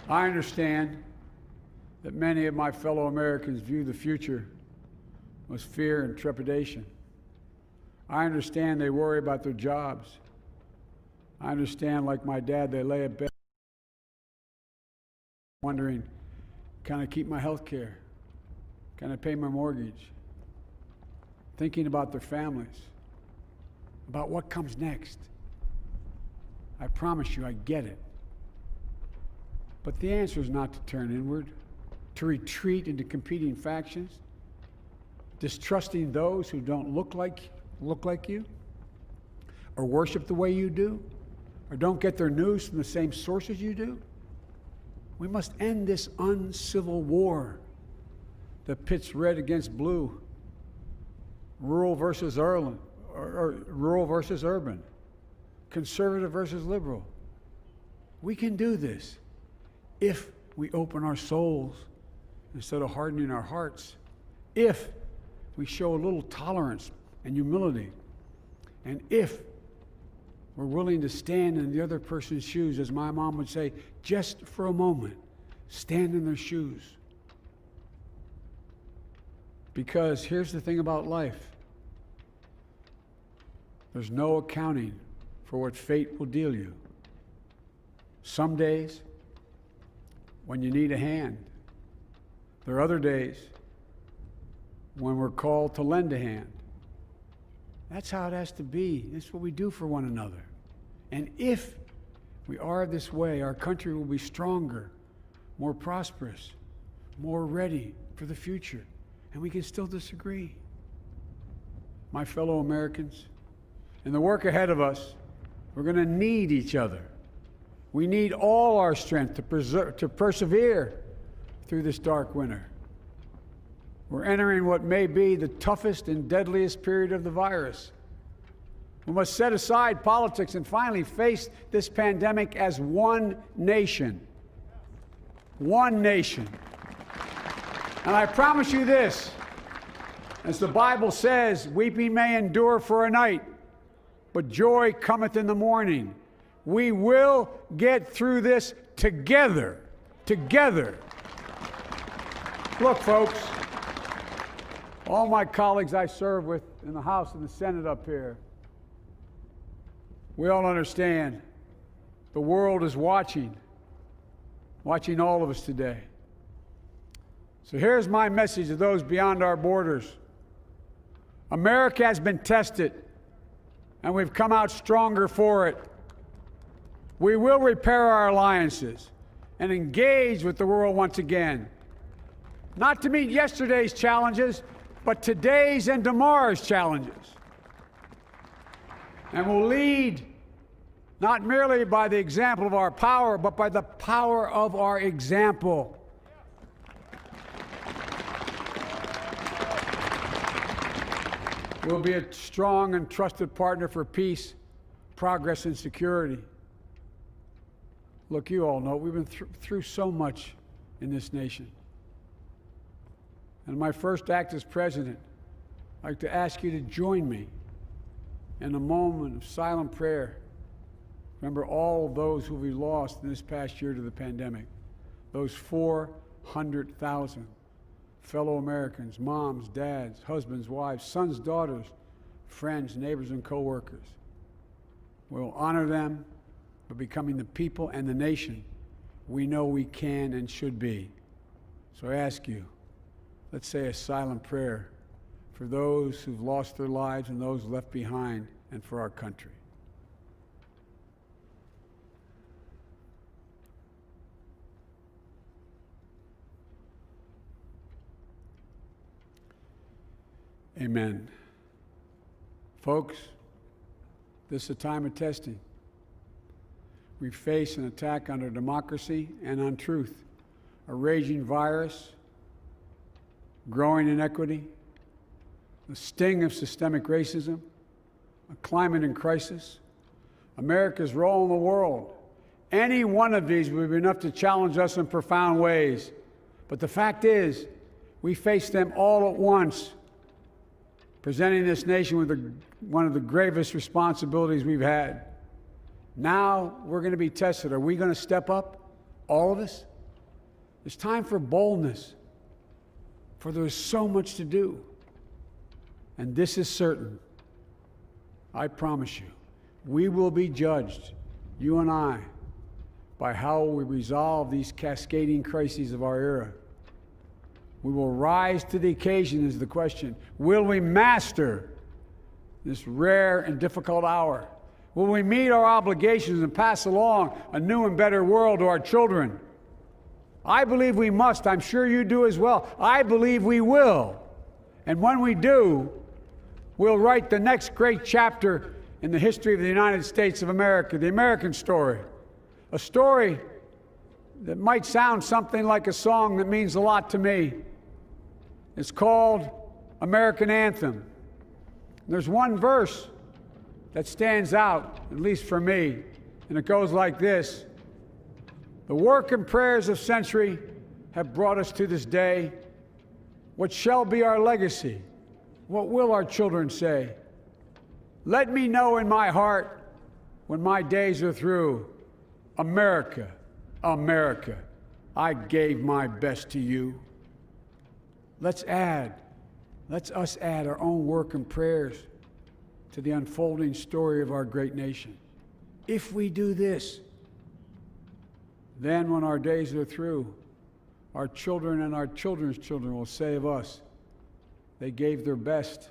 I understand that many of my fellow Americans view the future with fear and trepidation. I understand they worry about their jobs. I understand, like my dad, they lay at bed wondering, can I keep my health care? Can I pay my mortgage? Thinking about their families, about what comes next. I promise you, I get it. But the answer is not to turn inward, to retreat into competing factions, distrusting those who don't look like you, or worship the way you do, or don't get their news from the same sources you do. We must end this uncivil war that pits red against blue, rural versus urban, conservative versus liberal. We can do this if we open our souls instead of hardening our hearts, if we show a little tolerance and humility, and if we're willing to stand in the other person's shoes, as my mom would say, just for a moment, stand in their shoes. Because here's the thing about life. There's no accounting for what fate will deal you. Some days, when you need a hand. There are other days when we're called to lend a hand. That's how it has to be. That's what we do for one another. And if we are this way, our country will be stronger, more prosperous, more ready for the future. And we can still disagree. My fellow Americans, in the work ahead of us, we're going to need each other. We need all our strength to persevere through this dark winter. We're entering what may be the toughest and deadliest period of the virus. We must set aside politics and finally face this pandemic as one nation. One nation. And I promise you this, as the Bible says, weeping may endure for a night, but joy cometh in the morning. We will get through this together. Together. Look, folks, all my colleagues I serve with in the House and the Senate up here, we all understand the world is watching all of us today. So here's my message to those beyond our borders. America has been tested, and we've come out stronger for it. We will repair our alliances and engage with the world once again, not to meet yesterday's challenges, but today's and tomorrow's challenges. And we'll lead not merely by the example of our power, but by the power of our example. We'll be a strong and trusted partner for peace, progress, and security. Look, you all know we've been through so much in this nation. And my first act as president, I'd like to ask you to join me in a moment of silent prayer. Remember all those who we lost in this past year to the pandemic. Those 400,000 fellow Americans, moms, dads, husbands, wives, sons, daughters, friends, neighbors, and co-workers. We'll honor them by becoming the people and the nation we know we can and should be. So I ask you, let's say a silent prayer for those who've lost their lives and those left behind, and for our country. Amen. Folks, this is a time of testing. We face an attack on our democracy and on truth, a raging virus, growing inequity, the sting of systemic racism, a climate in crisis, America's role in the world. Any one of these would be enough to challenge us in profound ways. But the fact is, we face them all at once, presenting this nation with one of the gravest responsibilities we've had. Now we're going to be tested. Are we going to step up, all of us? It's time for boldness, for there's so much to do. And this is certain. I promise you, we will be judged, you and I, by how we resolve these cascading crises of our era. We will rise to the occasion is the question. Will we master this rare and difficult hour? Will we meet our obligations and pass along a new and better world to our children? I believe we must. I'm sure you do as well. I believe we will. And when we do, we'll write the next great chapter in the history of the United States of America, the American story. A story that might sound something like a song that means a lot to me. It's called American Anthem. There's one verse that stands out, at least for me, and it goes like this. The work and prayers of century have brought us to this day. What shall be our legacy? What will our children say? Let me know in my heart when my days are through. America, America, I gave my best to you. Let's us add our own work and prayers to the unfolding story of our great nation. If we do this, then when our days are through, our children and our children's children will say of us, they gave their best,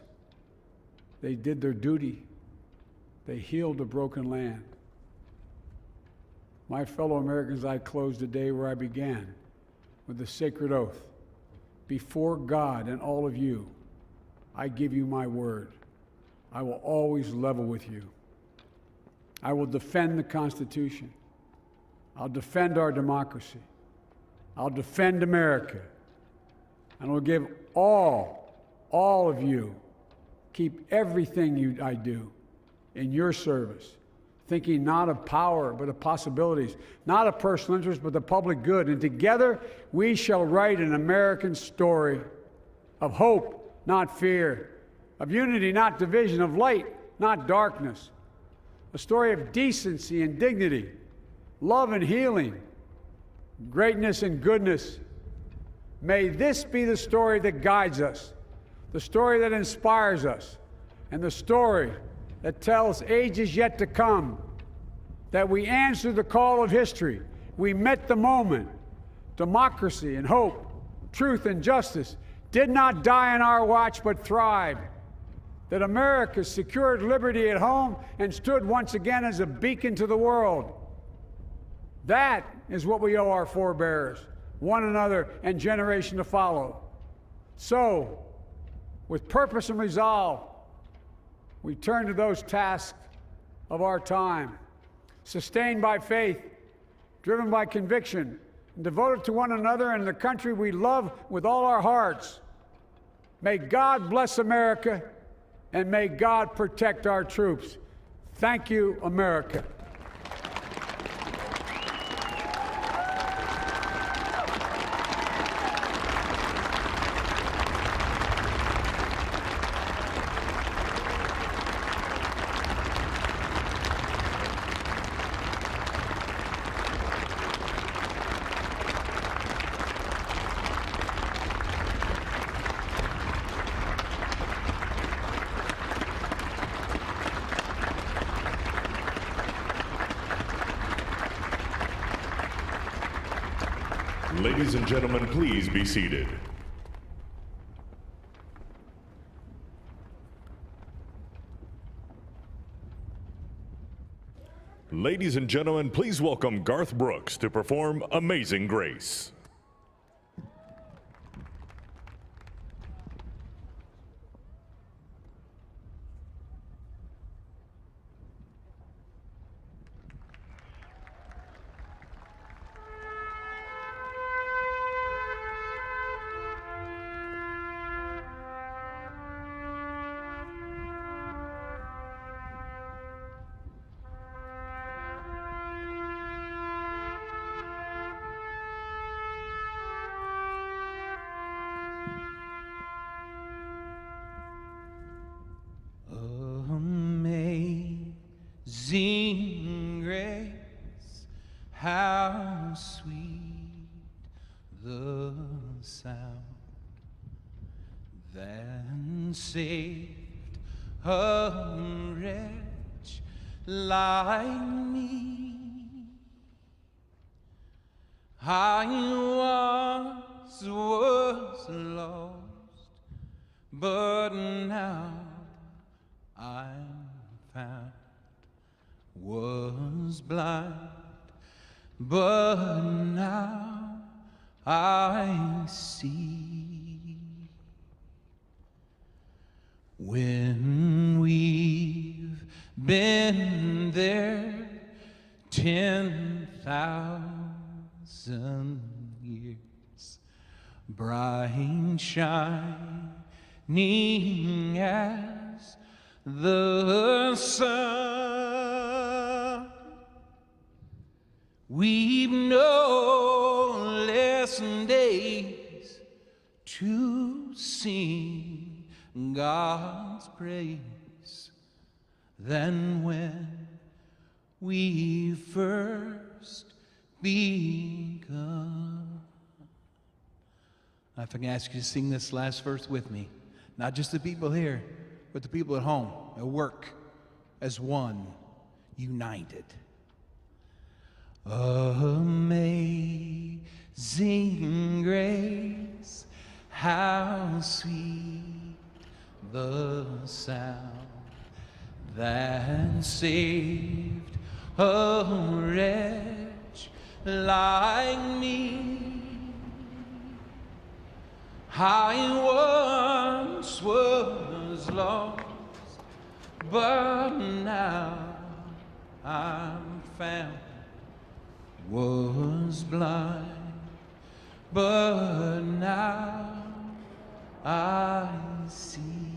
they did their duty, they healed a broken land. My fellow Americans, I close the day where I began, with the sacred oath. Before God and all of you, I give you my word. I will always level with you. I will defend the Constitution. I'll defend our democracy. I'll defend America. And I'll give all of you, keep everything I do in your service, thinking not of power, but of possibilities, not of personal interest, but the public good. And together, we shall write an American story of hope, not fear, of unity, not division, of light, not darkness, a story of decency and dignity, love and healing, greatness and goodness. May this be the story that guides us, the story that inspires us, and the story that tells ages yet to come that we answered the call of history. We met the moment. Democracy and hope, truth and justice did not die on our watch but thrived. That America secured liberty at home and stood once again as a beacon to the world. That is what we owe our forebears, one another, and generation to follow. So, with purpose and resolve, we turn to those tasks of our time, sustained by faith, driven by conviction, and devoted to one another and the country we love with all our hearts. May God bless America, and may God protect our troops. Thank you, America.
Ladies and gentlemen, please be seated. Ladies and gentlemen, please welcome Garth Brooks to perform Amazing Grace.
Amazing grace, how sweet the sound that saved a wretch like me. I was lost, but now I'm found. Was blind, but now I see. When we've been there 10,000 years, bright shining as the sun, we've no less days to sing God's praise than when we first begun. If I can ask you to sing this last verse with me, not just the people here, with the people at home, at work, as one, united. Amazing grace, how sweet the sound that saved a wretch like me. I once was lost, but now I'm found. Was blind, but now I see.